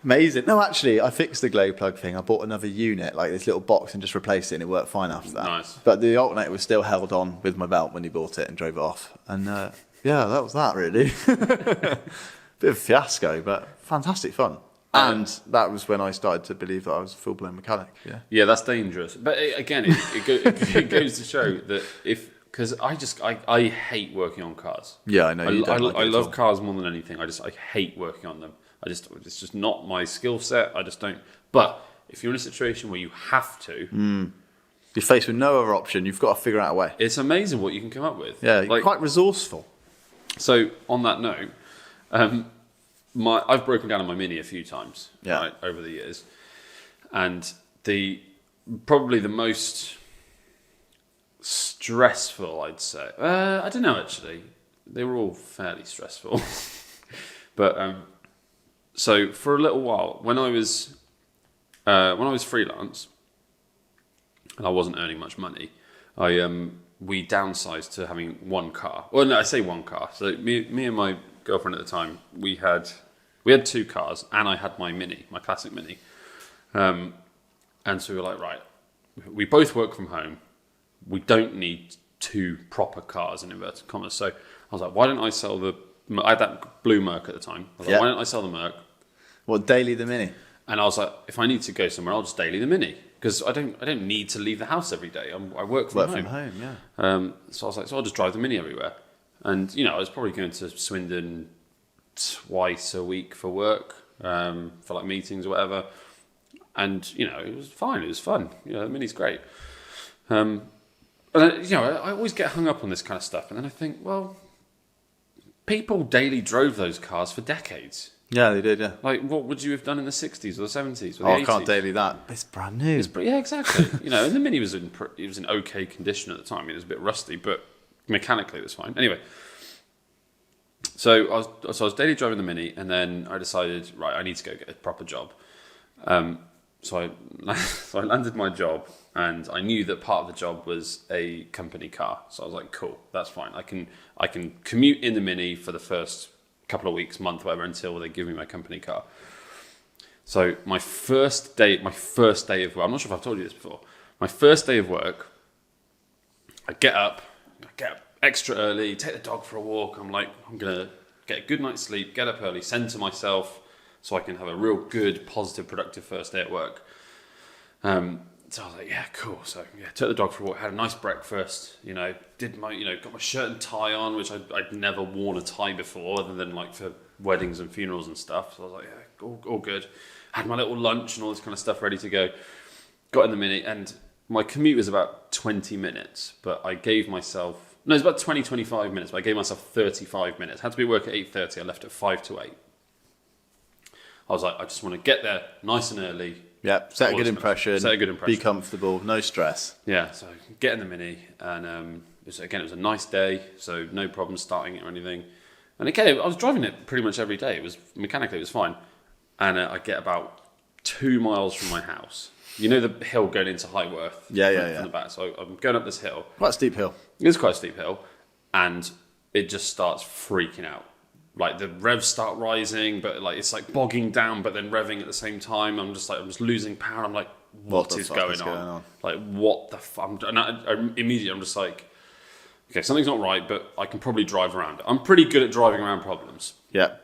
A: Amazing. No, actually, I fixed the glow plug thing. I bought another unit, like this little box, and just replaced it, and it worked fine after that.
B: Nice.
A: But the alternator was still held on with my belt when he bought it and drove it off. And yeah, that was that, really. Bit of a fiasco, but fantastic fun. And that was when I started to believe that I was a full-blown mechanic.
B: Yeah, that's dangerous. But again, it goes to show that because I hate working on cars.
A: Yeah, I know.
B: I love cars more than anything. I hate working on them. It's just not my skill set. I just don't. But if you're in a situation where you have to,
A: you're faced with no other option. You've got to figure out a way.
B: It's amazing what you can come up with.
A: Yeah, you're quite resourceful.
B: So on that note. I've broken down on my Mini a few times right, over the years, and probably the most stressful, I'd say. I don't know, actually. They were all fairly stressful, but so for a little while, when I was freelance and I wasn't earning much money, we downsized to having one car. Well, no, I say one car. So me and my girlfriend at the time, we had We had 2 cars, and I had my Mini, my classic Mini. And so we were like, right, we both work from home. We don't need 2 proper cars in inverted commas. So I was like, why don't I sell I had that blue Merc at the time. I was like, why don't I sell the Merc?
A: What, daily the Mini?
B: And I was like, if I need to go somewhere, I'll just daily the Mini. Because I don't need to leave the house every day. I work from home.
A: Yeah.
B: So I was like, so I'll just drive the Mini everywhere. And, you know, I was probably going to Swindon twice a week for work, for like meetings or whatever. And, you know, it was fine. It was fun. You know, the Mini's great. And, you know, I always get hung up on this kind of stuff. And then I think, well, people daily drove those cars for decades.
A: Yeah, they did, yeah.
B: Like, what would you have done in the 60s or the 70s or the 80s?
A: I can't daily that. It's brand new.
B: Yeah, exactly. You know, and the Mini was in okay condition at the time. It was a bit rusty, but mechanically it was fine. Anyway, so I was daily driving the Mini, and then I decided, right, I need to go get a proper job. So I landed my job, and I knew that part of the job was a company car. So I was like, cool, that's fine. I can commute in the Mini for the first couple of weeks, month, whatever, until they give me my company car. So my first day of work, I'm not sure if I've told you this before. My first day of work, I get up extra early, take the dog for a walk. I'm like, I'm going to get a good night's sleep, get up early, send to myself so I can have a real good, positive, productive first day at work. So I was like, yeah, cool. So yeah, took the dog for a walk, had a nice breakfast, you know, got my shirt and tie on, which I'd never worn a tie before, other than like for weddings and funerals and stuff. So I was like, yeah, all good. Had my little lunch and all this kind of stuff ready to go. Got in the Mini, and my commute was about 20 minutes, but I gave myself, no, it was about 25 minutes, but I gave myself 35 minutes. Had to be at work at 8:30. I left at 5 to 8. I was like, I just want to get there nice and early.
A: Yeah, set a good impression. Be comfortable, no stress.
B: Yeah, so get in the Mini, and it was a nice day, so no problem starting it or anything. And again, I was driving it pretty much every day. Mechanically, it was fine. And I get about 2 miles from my house. You know the hill going into Highworth?
A: Yeah.
B: From the back. So I'm going up this hill.
A: Quite a steep hill.
B: It is quite a steep hill, and it just starts freaking out. Like the revs start rising, but like it's like bogging down, but then revving at the same time. I'm just losing power. I'm like, what is going on? Like, what the fuck? And immediately I'm just like, okay, something's not right, but I can probably drive around it. I'm pretty good at driving around problems.
A: Yeah.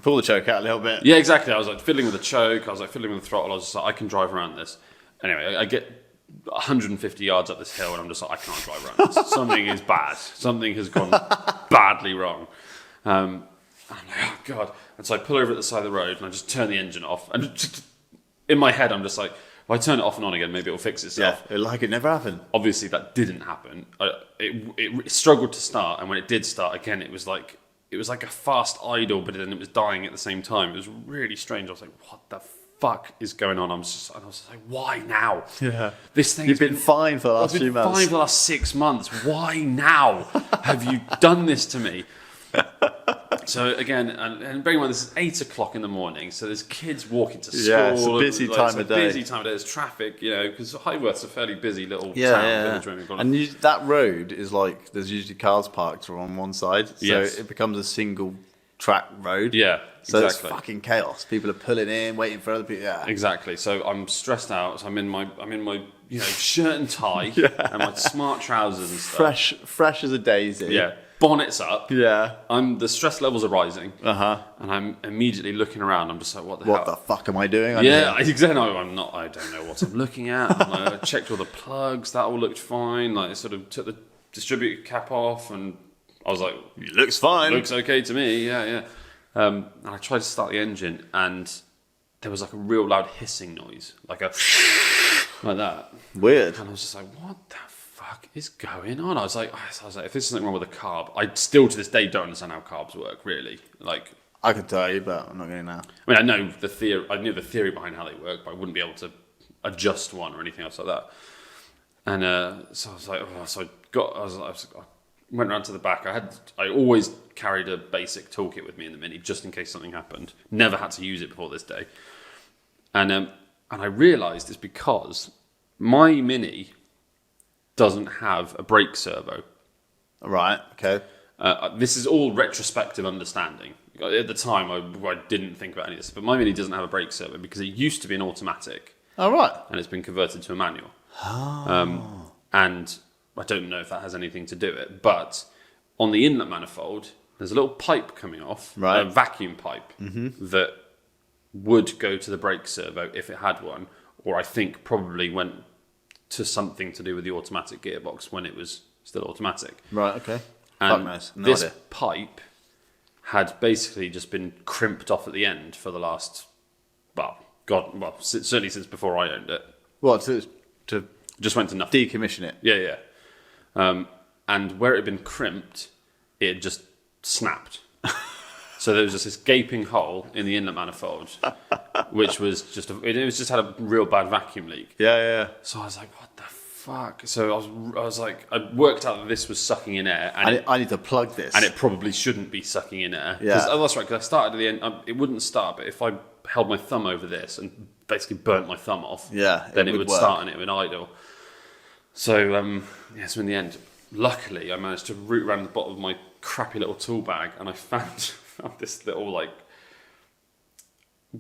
A: Pull the choke out a little bit.
B: Yeah, exactly. I was like fiddling with the choke. I was like fiddling with the throttle. I was just like, I can drive around this. Anyway, I get 150 yards up this hill, and I'm just like, I can't drive around this. Something is bad. Something has gone badly wrong. I'm like, oh God. And so I pull over at the side of the road and I just turn the engine off. And just, in my head, I'm just like, if I turn it off and on again, maybe it'll fix itself.
A: Yeah, like it never happened.
B: Obviously, that didn't happen. It struggled to start. And when it did start, again, it was like a fast idle, but then it was dying at the same time. It was really strange. I was like, what the fuck is going on? I was just like, why now?
A: Yeah.
B: This thing.
A: You've been fine for the last few months.
B: I've been fine for the last 6 months. Why now have you done this to me? So again, and bearing in mind, this is 8 o'clock in the morning, so there's kids walking to school.
A: Yeah, it's a busy time of day.
B: Busy time of day. There's traffic, you know, because Highworth's a fairly busy little town. Village.
A: And that road is like, there's usually cars parked on one side, so it becomes a single track road.
B: Yeah,
A: so
B: exactly.
A: It's fucking chaos. People are pulling in, waiting for other people. Yeah,
B: exactly. So I'm stressed out. So I'm in my shirt and tie and my smart trousers and stuff.
A: Fresh as a daisy.
B: Yeah. Bonnet's up.
A: Yeah.
B: The stress levels are rising.
A: Uh-huh.
B: And I'm immediately looking around. I'm just like, what
A: the fuck am I doing?
B: Exactly. No, I'm not. I don't know what I'm looking at. I checked all the plugs. That all looked fine. Like, I sort of took the distributor cap off, and I was like,
A: it looks fine.
B: Looks okay to me. Yeah. And I tried to start the engine, and there was like a real loud hissing noise, like that.
A: Weird.
B: And I was just like, what the fuck is going on? I was like, if there's something wrong with the carb, I still to this day don't understand how carbs work, really. Like,
A: I could tell you, but I'm not going to now.
B: I mean, I knew the theory behind how they work, but I wouldn't be able to adjust one or anything else like that. And so I was like, I went around to the back. I always carried a basic toolkit with me in the Mini, just in case something happened. Never had to use it before this day. And I realised it's because my Mini doesn't have a brake servo.
A: Right, okay.
B: This is all retrospective understanding. At the time, I didn't think about any of this, but my Mini doesn't have a brake servo because it used to be an automatic.
A: Oh, right.
B: And it's been converted to a manual.
A: Oh.
B: And I don't know if that has anything to do with it, but on the inlet manifold, there's a little pipe coming off,
A: right.
B: A vacuum pipe that would go to the brake servo if it had one, or I think probably went to something to do with the automatic gearbox when it was still automatic.
A: Right, okay.
B: And
A: nice. No
B: this
A: idea.
B: pipe had basically just been crimped off at the end for the last, certainly since before I owned it.
A: What, to
B: just went to nothing.
A: Decommission it?
B: Yeah. And where it had been crimped, it had just snapped. So there was just this gaping hole in the inlet manifold, which was just had a real bad vacuum leak.
A: Yeah.
B: So I was like, what the fuck? So I was like, I worked out that this was sucking in air, and
A: I need to plug this,
B: and it probably shouldn't be sucking in air.
A: Yeah,
B: that's right. Because I started at the end, it wouldn't start, but if I held my thumb over this and basically burnt my thumb off, then it would start and it would idle. So so in the end, luckily, I managed to root around the bottom of my crappy little tool bag, and I found this little like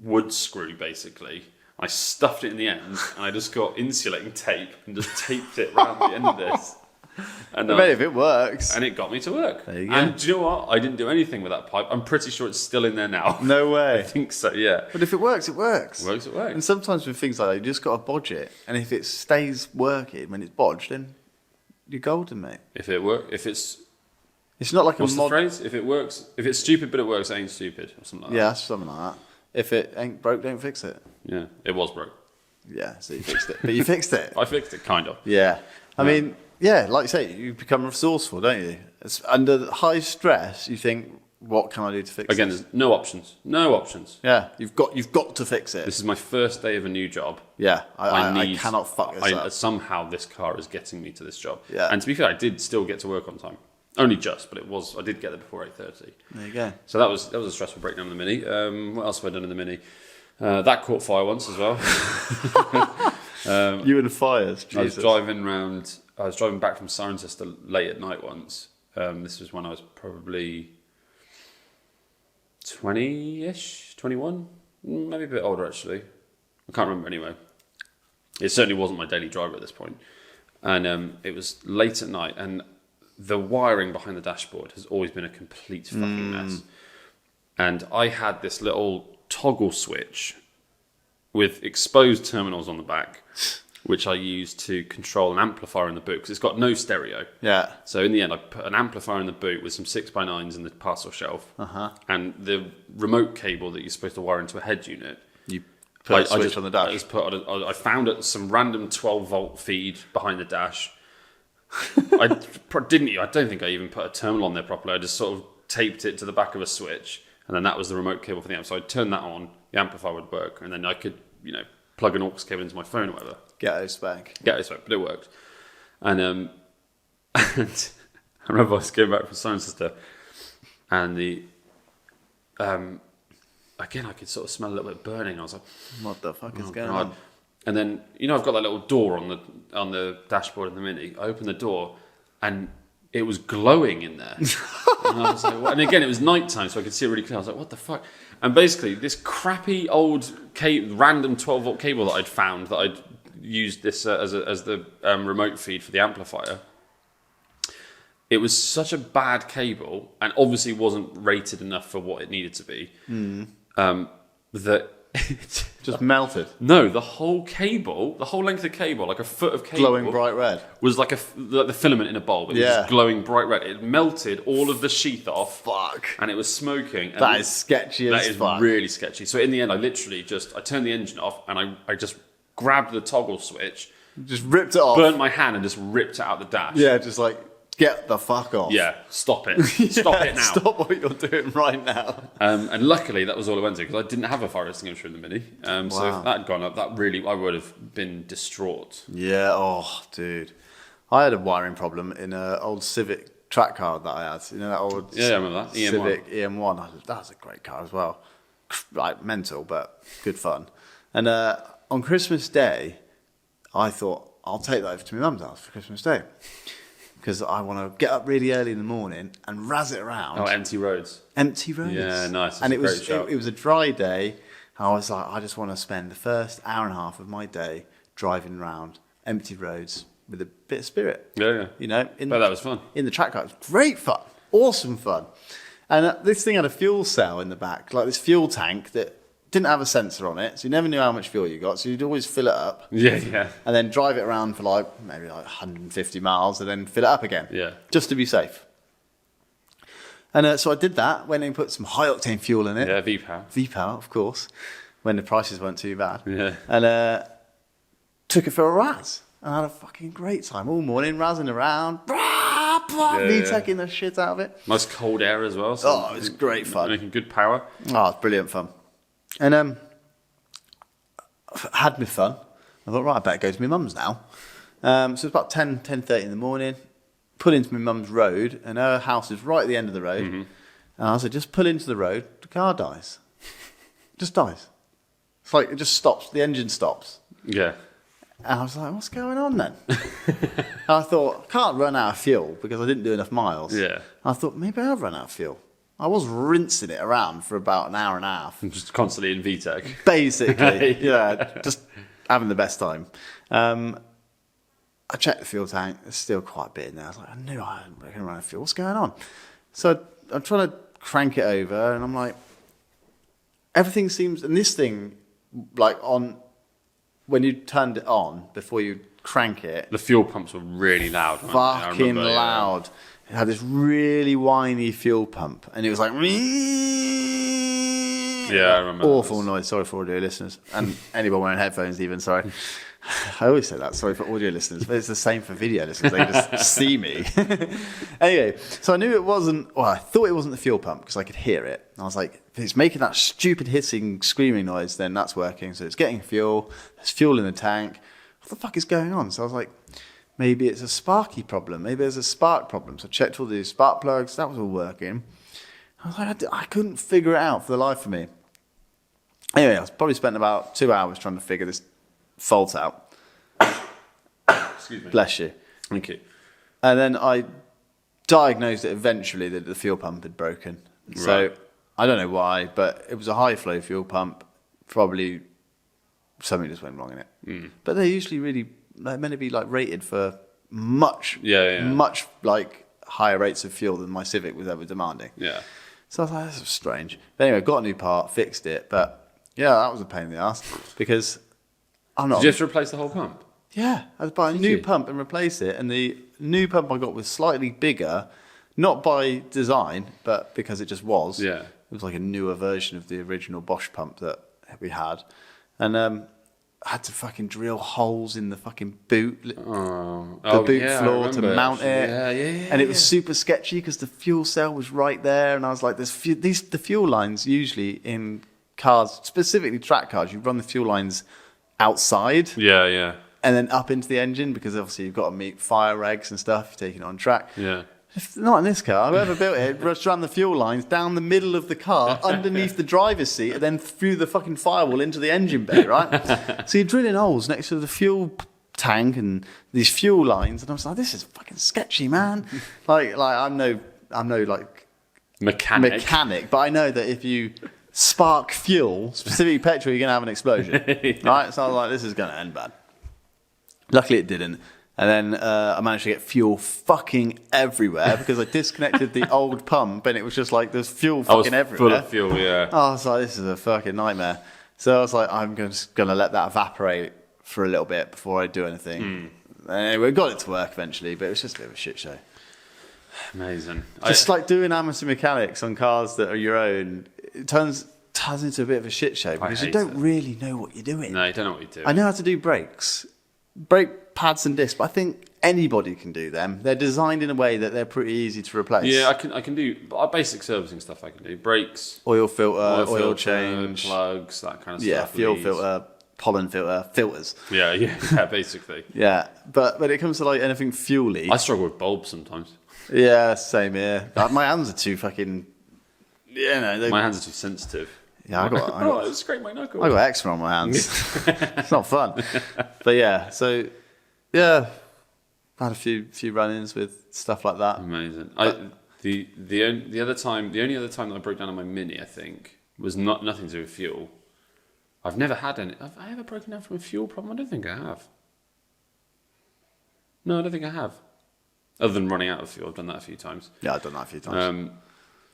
B: wood screw basically. I stuffed it in the end, and I just got insulating tape and just taped it around the end of this. And
A: I bet if it works.
B: And it got me to work.
A: There you go.
B: And do you know what? I didn't do anything with that pipe. I'm pretty sure it's still in there now.
A: No way.
B: I think so, yeah.
A: But if it works, it works.
B: It works.
A: And sometimes with things like that, you just got to bodge it. And if it stays working when it's bodged, then you're golden, mate.
B: If it's
A: not like
B: what's the phrase? If it works, if it's stupid but it works, it ain't stupid, or something like that.
A: Yeah, something like that. If it ain't broke, don't fix it.
B: Yeah, it was broke.
A: Yeah, so you fixed it. But you fixed it.
B: I fixed it, kind of.
A: Yeah. I mean, like you say, you become resourceful, don't you? It's under high stress, you think, what can I do to fix it?
B: Again, there's no options. No options.
A: Yeah, you've got to fix it.
B: This is my first day of a new job.
A: Yeah, I cannot fuck this up.
B: Somehow this car is getting me to this job.
A: Yeah.
B: And to be fair, I did still get to work on time. Only just, but I did get there before 8:30.
A: There you go.
B: So that was a stressful breakdown in the Mini. What else have I done in the Mini? That caught fire once as well.
A: You and fires, Jesus.
B: I was driving back from Cirencester late at night once. This was when I was probably 20-ish, 21, maybe a bit older actually. I can't remember anyway. It certainly wasn't my daily driver at this point. And it was late at night, and the wiring behind the dashboard has always been a complete fucking mess. And I had this little toggle switch with exposed terminals on the back, which I used to control an amplifier in the boot, because it's got no stereo.
A: Yeah.
B: So in the end, I put an amplifier in the boot with some 6x9s in the parcel shelf, and the remote cable that you're supposed to wire into a head unit.
A: You put a switch on the dash.
B: I found some random 12-volt feed behind the dash. I don't think I even put a terminal on there properly. I just sort of taped it to the back of a switch, and then that was the remote cable for the amp. So I'd turn that on, the amplifier would work, and then I could, plug an aux cable into my phone or whatever. Ghetto spec, but it worked. And and I remember I was going back from Cirencester, and again I could sort of smell a little bit of burning. I was like,
A: what the fuck is going on?
B: And then I've got that little door on the dashboard in the Mini. I opened the door, and it was glowing in there. And I was like, what? And again, it was nighttime, so I could see it really clear. I was like, what the fuck? And basically, this crappy old random 12-volt cable that I'd found, that I'd used this as the remote feed for the amplifier. It was such a bad cable, and obviously wasn't rated enough for what it needed to be, that it
A: just melted.
B: No, the whole length of cable, like a foot of cable,
A: glowing bright red,
B: was like the filament in a bulb. It was just glowing bright red. It melted all of the sheath off.
A: Fuck.
B: And it was smoking. And
A: that is sketchy as fuck.
B: That is really sketchy. So in the end, I literally I turned the engine off, and I just grabbed the toggle switch,
A: just ripped it off,
B: burnt my hand, and just ripped it out the dash.
A: Yeah, just like, get the fuck off.
B: Yeah, stop it. Stop it now.
A: Stop what you're doing right now.
B: And luckily, that was all I went to, because I didn't have a fire extinguisher in the Mini. So if that had gone up, I would have been distraught.
A: Yeah, oh, dude. I had a wiring problem in an old Civic track car that I had. That old
B: I remember that.
A: Civic EM1. That was a great car as well. Like, mental, but good fun. And on Christmas Day, I thought, I'll take that over to my mum's house for Christmas Day. because I want to get up really early in the morning and razz it around.
B: Oh, empty roads.
A: Empty roads.
B: Yeah, nice. That's
A: and
B: a
A: it
B: great
A: was
B: shout.
A: it was a dry day. I was like, I just want to spend the first hour and a half of my day driving around empty roads with a bit of spirit.
B: Yeah.
A: You know,
B: But that was fun.
A: in the track car. It was great fun, awesome fun. And this thing had a fuel cell in the back, like this fuel tank that didn't have a sensor on it, so you never knew how much fuel you got. So you'd always fill it up,
B: Yeah.
A: and then drive it around for maybe 150 miles, and then fill it up again,
B: Yeah.
A: just to be safe. And so I did that. Went and put some high octane fuel in it.
B: Yeah, V-Power.
A: V-Power, of course, when the prices weren't too bad.
B: Yeah.
A: And took it for a razz. And I had a fucking great time all morning, razzing around. Me taking the shit out of it.
B: Nice cold air as well. So
A: It was great fun.
B: Making good power.
A: Oh, it's brilliant fun. And had my fun. I thought, right, I better go to my mum's now. So it was about 10:30 in the morning. Pull into my mum's road, and her house is right at the end of the road.
B: Mm-hmm.
A: And I said, just pull into the road, the car dies. Just dies. It's like it just stops, the engine stops.
B: Yeah.
A: And I was like, what's going on then? I thought, I can't run out of fuel because I didn't do enough miles.
B: Yeah.
A: I thought, maybe I've run out of fuel. I was rinsing it around for about an hour and a half.
B: I'm just constantly in VTEC.
A: Basically, yeah, just having the best time. I checked the fuel tank. There's still quite a bit in there. I was like, I knew I wasn't going to run out of fuel. What's going on? So I'm trying to crank it over, and I'm like, everything seems... And this thing, like when you turned it on, before you crank it...
B: The fuel pumps were really loud. weren't they? I
A: Fucking
B: remember,
A: loud. It had this really whiny fuel pump, and it was like...
B: Yeah, I remember.
A: Awful noise. Sorry for audio listeners. And anyone wearing headphones even, sorry. I always say that, sorry for audio listeners, but it's the same for video listeners. They just see me. Anyway, so I knew it wasn't, well, I thought it wasn't the fuel pump because I could hear it. And I was like, if it's making that stupid hissing, screaming noise, then that's working. So it's getting fuel. There's fuel in the tank. What the fuck is going on? So I was like, maybe it's a sparky problem. Maybe there's a spark problem. So I checked all the spark plugs. That was all working. I was like, I couldn't figure it out for the life of me. Anyway, I probably spent about 2 hours trying to figure this fault out.
B: Excuse me.
A: Bless you.
B: Thank you.
A: And then I diagnosed it eventually that the fuel pump had broken. So
B: Right.
A: I don't know why, but it was a high flow fuel pump. Probably something just went wrong in it. But they're usually they're meant to be like rated for much like higher rates of fuel than my Civic was ever demanding.
B: Yeah.
A: So I was like, this is strange. But anyway, got a new part, fixed it. But yeah, that was a pain in the ass because I'm not.
B: Did you have to replace the whole pump?
A: Yeah, I had to buy a new pump and replace it. And the new pump I got was slightly bigger, not by design, but because it just was.
B: Yeah.
A: It was like a newer version of the original Bosch pump that we had. And I had to fucking drill holes in the fucking boot, the boot floor to mount it.
B: Yeah.
A: And it was super sketchy because the fuel cell was right there. And I was like, the fuel lines usually in cars, specifically track cars, you run the fuel lines outside.
B: Yeah.
A: And then up into the engine because obviously you've got to meet fire regs and stuff. You're taking it on track.
B: Yeah.
A: Not in this car. Whoever built it just ran the fuel lines down the middle of the car, underneath the driver's seat, and then through the fucking firewall into the engine bay, right? So you're drilling holes next to the fuel tank and these fuel lines, and I was like, this is fucking sketchy, man. like I'm no like mechanic, but I know that if you spark fuel, specifically petrol, you're gonna have an explosion, right? So I was like, this is gonna end bad. Luckily, it didn't. And then I managed to get fuel fucking everywhere because I disconnected the old pump and it was just like there's fuel fucking everywhere.
B: Full of fuel, yeah.
A: I was like, this is a fucking nightmare. So I was like, I'm just going to let that evaporate for a little bit before I do anything. Anyway, we got it to work eventually, but it was just a bit of a shit show.
B: Amazing.
A: Just like doing amateur mechanics on cars that are your own, it turns into a bit of a shit show because you don't really know what you're doing.
B: No, you don't know what you're doing.
A: I know how to do brakes. Brake pads and discs, but I think anybody can do them. They're designed in a way that they're pretty easy to replace.
B: Yeah, I can do basic servicing stuff. I can do brakes,
A: oil filter, oil change,
B: plugs, that kind of
A: yeah,
B: stuff.
A: fuel filter, pollen filter, filters.
B: Yeah, basically.
A: Yeah, but when it comes to like anything fuely,
B: I struggle with bulbs sometimes.
A: Yeah, same here. My hands are too fucking.
B: My hands are too sensitive.
A: Yeah, I got
B: scrape my knuckle.
A: I got eczema on my hands. It's not fun. But yeah, so yeah, had a few run-ins with stuff like that.
B: Amazing. The only other time that I broke down on my Mini, I think, was nothing to do with fuel. I've never had any. Have I ever broken down from a fuel problem? I don't think I have. No, I don't think I have. Other than running out of fuel, I've done that a few times.
A: Yeah, I've done that a few times.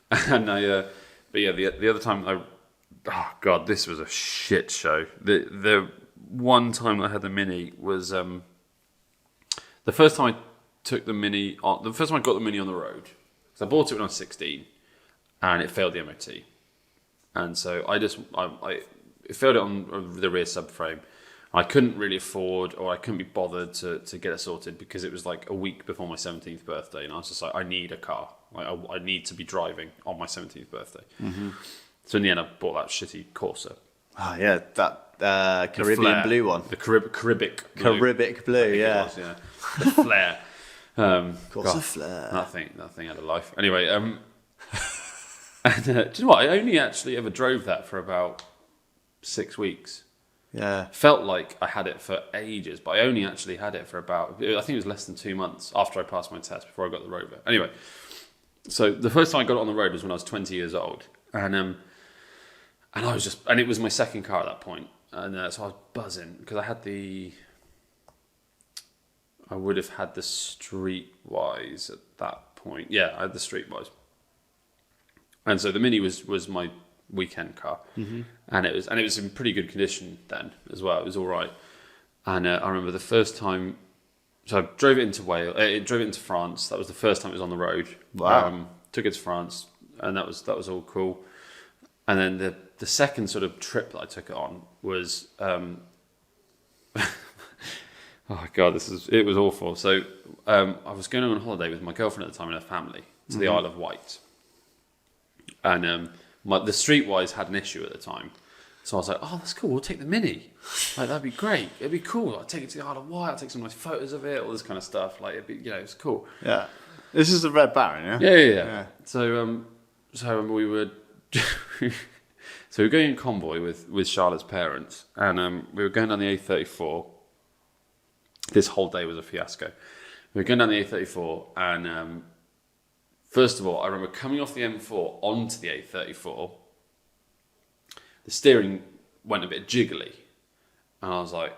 B: But yeah, the other time oh god, this was a shit show. The one time I had the Mini was the first time I took the Mini on. The first time I got the Mini on the road, because I bought it when I was 16, and it failed the MOT, and so it failed it on the rear subframe. I couldn't really afford, or I couldn't be bothered to get it sorted because it was like a week before my 17th birthday, and I was just like, I need a car. Like, I need to be driving on my 17th birthday. Mm-hmm. So in the end, I bought that shitty Corsa.
A: Oh yeah, that Caribbean blue one.
B: The Caribbec blue.
A: Caribbec blue, yeah.
B: Yeah. The flare.
A: Corsa flare.
B: That thing had a life. Anyway, and do you know what? I only actually ever drove that for about 6 weeks.
A: Yeah.
B: Felt like I had it for ages, but I only actually had it for about, I think it was less than 2 months after I passed my test before I got the Rover. Anyway, so the first time I got it on the road was when I was 20 years old. And I was and it was my second car at that point. And so I was buzzing because I would have had the Streetwise at that point. Yeah, I had the Streetwise. And so the Mini was my weekend car, and it was in pretty good condition then as well. It was all right, and I remember the first time. So I drove it into Wales. Drove it into France. That was the first time it was on the road.
A: Wow!
B: Took it to France, and that was all cool. And then the second sort of trip that I took it on was, oh god, it was awful. So I was going on holiday with my girlfriend at the time and her family to the Isle of Wight, and the Streetwise had an issue at the time. So I was like, oh, that's cool, we'll take the Mini. Like, that'd be great. It'd be cool. I'd take it to the Isle of Wight, I'd take some nice photos of it, all this kind of stuff. Like, it'd be, it's cool.
A: Yeah. This is the Red Baron,
B: yeah? Yeah. So we were... So we were going in convoy with Charlotte's parents, and we were going down the A34. This whole day was a fiasco. We were going down the A34, and first of all, I remember coming off the M4 onto the A34. The steering went a bit jiggly, and I was like,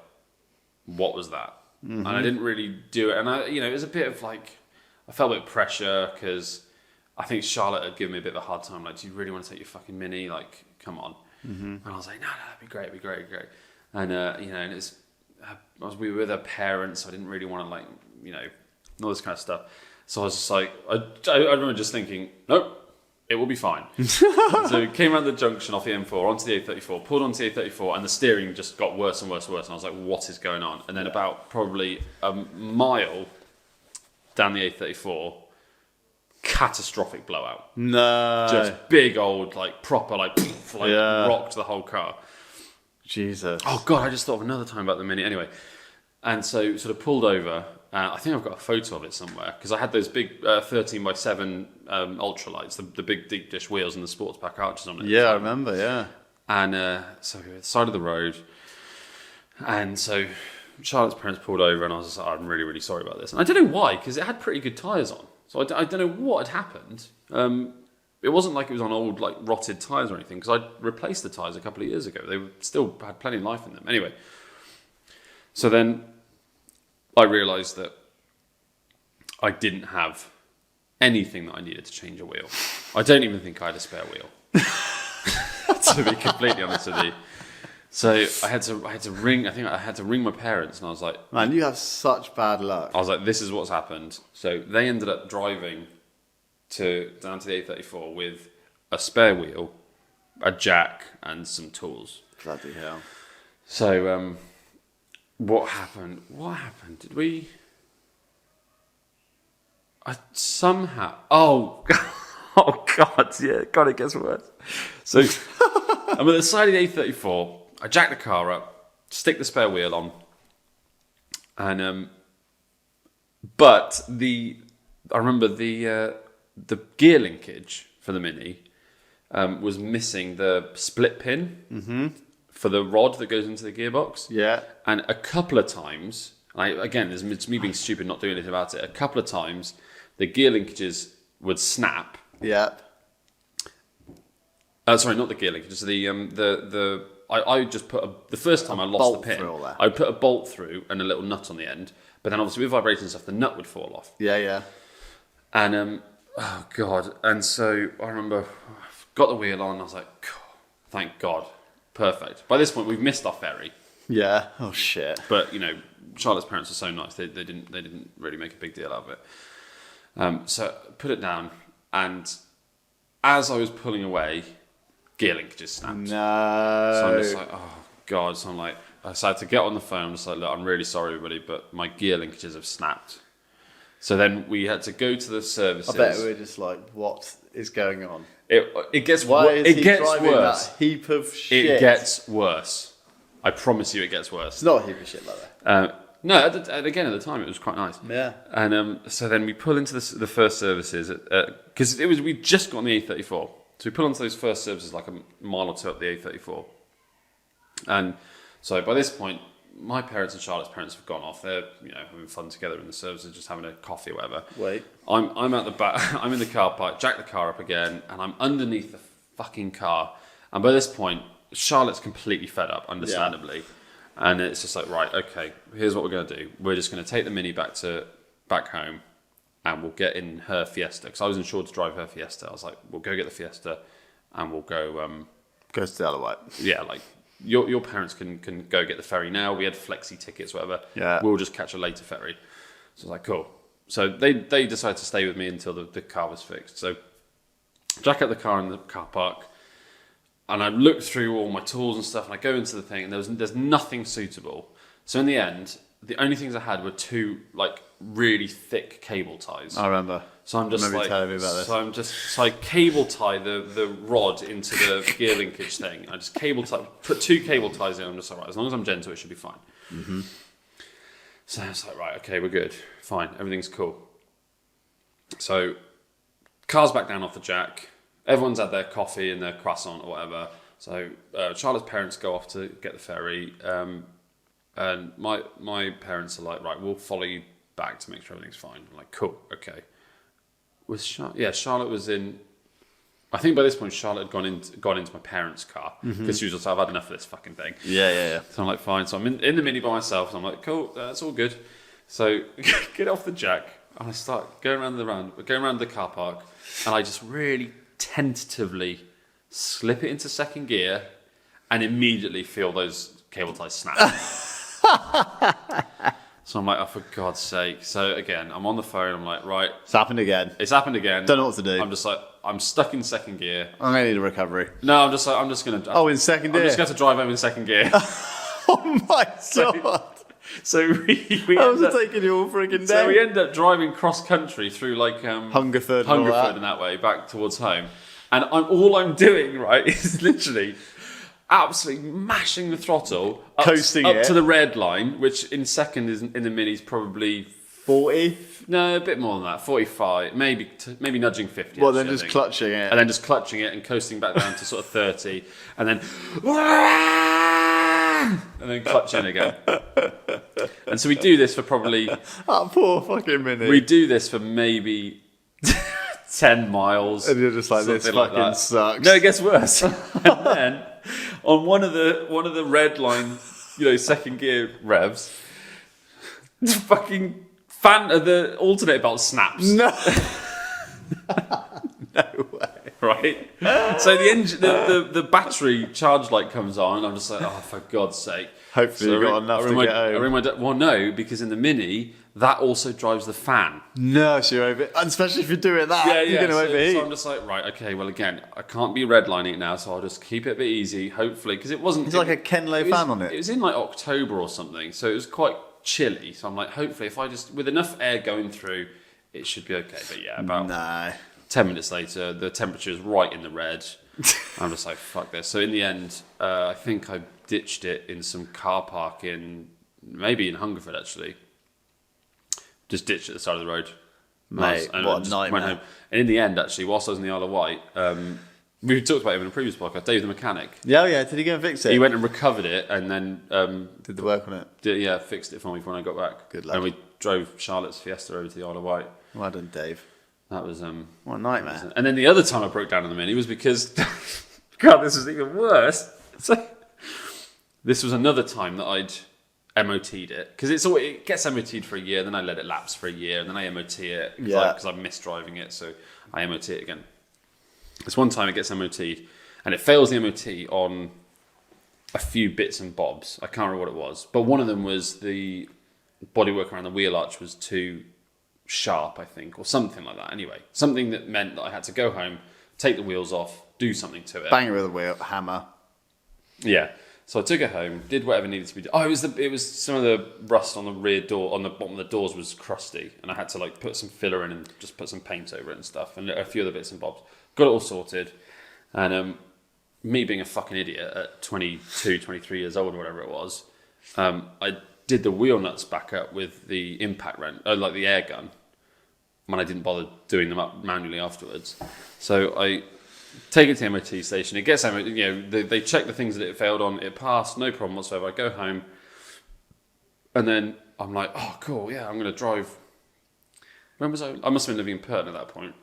B: "What was that?" Mm-hmm. And I didn't really do it, and it was a bit of like, I felt a bit of pressure because I think Charlotte had given me a bit of a hard time. Like, do you really want to take your fucking Mini? Like, come on. Mm-hmm. And I was like, no, that'd be great, And and we were with her parents, so I didn't really want to all this kind of stuff. So I was just like, I remember just thinking, nope, it will be fine. So we came around the junction off the M4 onto the A34, pulled onto the A34, and the steering just got worse and worse and worse. And I was like, what is going on? And then about probably a mile down the A34, catastrophic blowout.
A: No.
B: Just big old, proper, rocked the whole car.
A: Jesus.
B: Oh, God, I just thought of another time about the Mini. Anyway, and so sort of pulled over. I think I've got a photo of it somewhere, because I had those big 13x7 ultralights, the big deep dish wheels and the sports pack arches on it.
A: Yeah, I remember, yeah.
B: And so we were at the side of the road, and so Charlotte's parents pulled over, and I was just like, I'm really, really sorry about this. And I don't know why, because it had pretty good tyres on. So I don't know what had happened. It wasn't like it was on old, rotted tyres or anything, because I'd replaced the tyres a couple of years ago. They still had plenty of life in them. Anyway, so then I realised that I didn't have anything that I needed to change a wheel. I don't even think I had a spare wheel, to be completely honest with you. So I had to ring. I think I had to ring my parents, and I was like,
A: "Man, you have such bad luck."
B: I was like, "This is what's happened." So they ended up driving down to the A34 with a spare wheel, a jack, and some tools.
A: Bloody hell!
B: So what happened? Did we? I somehow. Oh, oh God! Yeah, God, it gets worse. So I'm at the side of the A34. I jack the car up, stick the spare wheel on, and but I remember the gear linkage for the Mini was missing the split pin for the rod that goes into the gearbox.
A: Yeah,
B: and a couple of times And it's me being stupid, not doing anything about it. A couple of times, the gear linkages would snap.
A: Yeah.
B: Sorry, not the gear linkages. I just put the first time I lost the pin, I put a bolt through and a little nut on the end. But then obviously with vibration and stuff, the nut would fall off.
A: Yeah.
B: And oh god! And so I remember got the wheel on. I was like, thank God, perfect. By this point, we've missed our ferry.
A: Yeah. Oh shit.
B: But Charlotte's parents were so nice; they didn't really make a big deal out of it. So put it down, and as I was pulling away, gear link just snapped.
A: No.
B: So I'm just like, oh god. So I'm like, I had to get on the phone. I'm just like, look, I'm really sorry, everybody, but my gear linkages have snapped. So then we had to go to the services.
A: I bet we were just like, what is going on?
B: It gets worse.
A: That heap of shit?
B: It gets worse. I promise you, it gets worse.
A: It's not a heap of shit like that.
B: No, at the time it was quite nice.
A: Yeah.
B: And so then we pull into the first services because we just got on the A34, so we pull into those first services like a mile or two up the A34, and so by this point, my parents and Charlotte's parents have gone off. They're having fun together in the services, just having a coffee or whatever.
A: Wait.
B: I'm at the back. I'm in the car park. Jack the car up again, and I'm underneath the fucking car. And by this point, Charlotte's completely fed up, understandably. Yeah. And it's just like, right, okay, here's what we're going to do. We're just going to take the Mini back home, and we'll get in her Fiesta because I was insured to drive her Fiesta. I was like, we'll go get the Fiesta, and we'll go.
A: Goes to the other way.
B: Yeah, like. Your parents can go get the ferry now. We had flexi tickets, whatever.
A: Yeah.
B: We'll just catch a later ferry. So I was like, cool. So they decided to stay with me until the car was fixed. So jack up the car in the car park, and I looked through all my tools and stuff, and I go into the thing, and there's nothing suitable. So in the end, the only things I had were two really thick cable ties.
A: I remember.
B: So I'm just
A: telling me about this.
B: So I cable tie the rod into the gear linkage thing. I just put two cable ties in. I'm just like, right, as long as I'm gentle, it should be fine. Mm-hmm. So I was like, right, okay, we're good, fine, everything's cool. So car's back down off the jack. Everyone's had their coffee and their croissant or whatever. So Charlotte's parents go off to get the ferry, and my parents are like, right, we'll follow you back to make sure everything's fine. I'm like, cool, okay. Charlotte was in. I think by this point Charlotte had gone into my parents' car because she was just like, I've had enough of this fucking thing.
A: Yeah.
B: So I'm like, fine. So I'm in the Mini by myself, and I'm like, cool, that's all good. So get off the jack, and I start going around the car park, and I just really tentatively slip it into second gear, and immediately feel those cable ties snap. So I'm like, oh, for God's sake. So again, I'm on the phone. I'm like, right.
A: It's happened again. Don't know what to do.
B: I'm just like, I'm stuck in second gear.
A: I'm going to need a recovery.
B: No, I'm just going to...
A: Oh, in second gear?
B: I'm just going to drive home in second gear.
A: Oh my God.
B: So we
A: I was taking you all freaking day.
B: So we end up driving cross country through
A: Hungerford
B: and that way, back towards home. And all I'm doing, right, is literally... absolutely mashing the throttle up to the red line, which in second is in the Mini is probably
A: 40.
B: No, a bit more than that, 45, maybe nudging 50.
A: Well, then just clutching it,
B: and then just clutching it and coasting back down to sort of 30, and then clutch in again. And so we do this for probably
A: that poor fucking Mini.
B: We do this for maybe 10 miles,
A: and you're just like, this fucking sucks.
B: No, it gets worse. And then on one of the red line, second gear revs, the fucking the alternator belt snaps.
A: No, no way.
B: Right. So the engine, the battery charge light comes on, and I'm just like, oh, for God's sake.
A: Hopefully you got enough to get home.
B: Well, no, because in the Mini, that also drives the fan.
A: No, so you're over, and especially if you're doing that, you're going to overheat.
B: So I'm just like, right, okay, well, again, I can't be redlining it now, so I'll just keep it a bit easy, hopefully, because it wasn't...
A: It's like a Kenlo fan on it.
B: It was in October or something, so it was quite chilly, so I'm like, hopefully, if I just, with enough air going through, it should be okay. But yeah, about 10 minutes later, the temperature is right in the red. I'm just like, fuck this. So in the end, I think I ditched it in some car park maybe in Hungerford, actually. Just ditched it at the side of the road.
A: Mate, what a nightmare.
B: Went home. And in the end, actually, whilst I was in the Isle of Wight, we talked about him in a previous podcast, Dave the mechanic.
A: Yeah, yeah. Did he go and fix it?
B: He went and recovered it and then
A: did the work on it.
B: Fixed it for me when I got back.
A: Good lad.
B: And we drove Charlotte's Fiesta over to the Isle of Wight.
A: Well done, Dave.
B: That was
A: what a nightmare.
B: And then the other time I broke down on the Mini was because God, this is even worse. So this was another time that I'd MOT'd it because it gets MOT'd for a year, then I let it lapse for a year, and then I MOT it because I miss driving it, so I MOT it again. This one time it gets MOT'd and it fails the MOT on a few bits and bobs. I can't remember what it was, but one of them was the bodywork around the wheel arch was too sharp, I think, or something like that. Anyway, something that meant that I had to go home, take the wheels off, do something to it.
A: Bang it with a wheel, hammer.
B: Yeah. So I took it home, did whatever needed to be done. Oh, it was some of the rust on the rear door, on the bottom of the doors was crusty, and I had to like put some filler in and just put some paint over it and stuff, and a few other bits and bobs. Got it all sorted, and me being a fucking idiot at 22, 23 years old or whatever it was, I did the wheel nuts back up with the impact wrench, like the air gun, and I didn't bother doing them up manually afterwards. So I take it to the MOT station. It gets MOT, they check the things that it failed on. It passed, no problem whatsoever. I go home, and then I'm like, oh, cool, yeah, I'm going to drive. When was I? I must have been living in Perth at that point.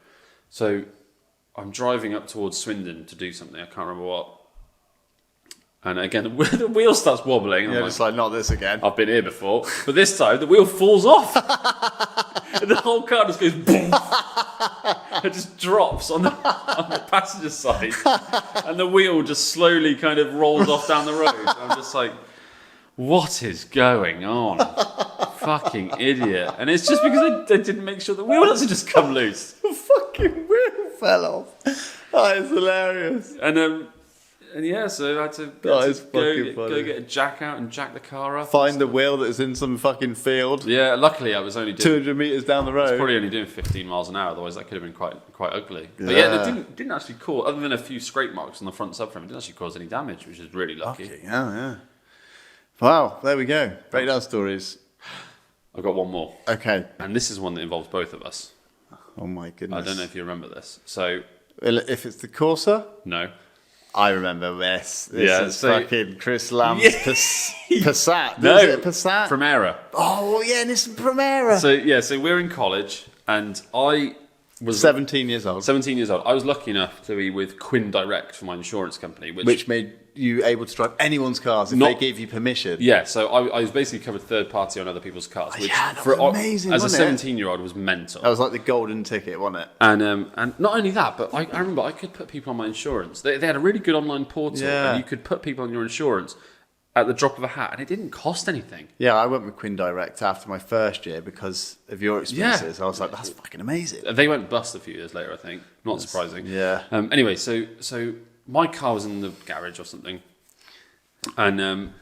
B: So I'm driving up towards Swindon to do something. I can't remember what. And again, the wheel starts wobbling.
A: And just like, not this again.
B: I've been here before. But this time, the wheel falls off. And the whole car just goes boom. It just drops on the passenger side. And the wheel just slowly kind of rolls off down the road. I'm just like, what is going on? Fucking idiot. And it's just because they didn't make sure the wheel doesn't just come loose.
A: The fucking wheel fell off. That is hilarious.
B: And yeah, so I had to, go get a jack out and jack the car up.
A: Find the wheel that's in some fucking field.
B: Yeah, luckily I was only doing
A: 200 metres down the road.
B: I was probably only doing 15 miles an hour, otherwise that could have been quite ugly. But yeah, it didn't actually cause, other than a few scrape marks on the front subframe, it didn't actually cause any damage, which is really lucky.
A: Okay, yeah. Wow, there we go. Breakdown stories.
B: I've got one more.
A: Okay.
B: And this is one that involves both of us.
A: Oh my goodness.
B: I don't know if you remember this. So,
A: if it's the Corsa?
B: No.
A: I remember this. This is fucking Chris Lamb's Passat.
B: No,
A: is it Passat?
B: Primera.
A: Oh, yeah, this is Primera.
B: So we're in college, and I was
A: 17 years old.
B: 17 years old. I was lucky enough to be with Quinn Direct for my insurance company, which
A: made you able to drive anyone's cars if they gave you permission.
B: Yeah, so I was basically covered third party on other people's cars, which
A: that was amazing.
B: As a 17-year-old was mental.
A: That was like the golden ticket, wasn't it?
B: And not only that, but I remember I could put people on my insurance. They had a really good online portal, and you could put people on your insurance at the drop of a hat, and it didn't cost anything.
A: Yeah, I went with Quinn Direct after my first year because of your experiences. Yeah. I was like, that's fucking amazing.
B: They went bust a few years later, I think. Not surprising.
A: Yeah.
B: Anyway, so my car was in the garage or something, and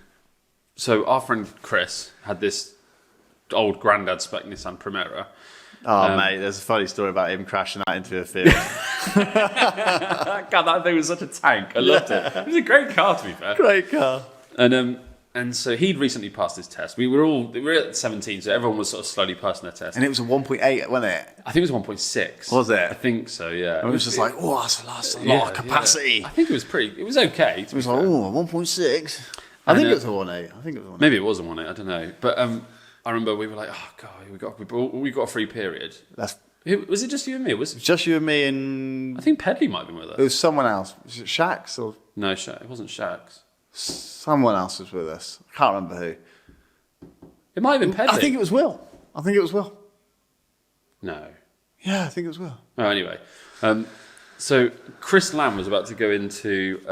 B: so our friend Chris had this old granddad spec Nissan Primera.
A: Oh, mate, there's a funny story about him crashing that into a field.
B: God, that thing was such a tank. I loved it. It was a great car, to be fair.
A: Great car.
B: And so he'd recently passed his test. We were at 17, so everyone was sort of slowly passing their test.
A: And it was a 1.8, wasn't it?
B: I think it was 1.6.
A: Was it?
B: I think so, yeah.
A: And it was just like, oh, that's a lot of capacity.
B: Yeah. I think it was okay.
A: It was like, oh, 1.6. I think it was a 1.8. I think it was a 1.8.
B: Maybe it was a 1.8, I don't know. But I remember we were like, oh, God, we got a free period. Was it just you and me? Was it
A: just you and me and...
B: I think Pedley might have been with us.
A: It was someone else. Was it Shax or...
B: No, it wasn't Shax.
A: Someone else was with us. I can't remember who.
B: It might have been Pedley.
A: I think it was Will.
B: No.
A: Yeah, I think it was Will.
B: Oh, anyway. So Chris Lamb was about to go into...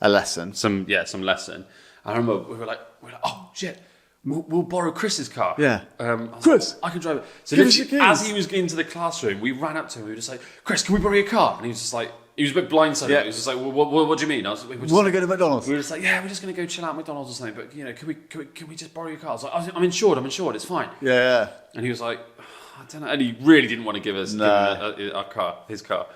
A: a lesson.
B: Some lesson. I remember we were like, oh, shit. We'll borrow Chris's car.
A: Yeah.
B: Chris, I can drive it. So as he was getting to the classroom, we ran up to him. We were just like, Chris, can we borrow your car? And he was just like, he was a bit blindsided. Yeah. He was just like, what do you mean? We
A: want to go to McDonald's.
B: We were just like, yeah, we're just going to go chill out at McDonald's or something. But can we just borrow your car? I was like, I'm insured. It's fine.
A: Yeah.
B: And he was like, I don't know. And he really didn't want to give us his car.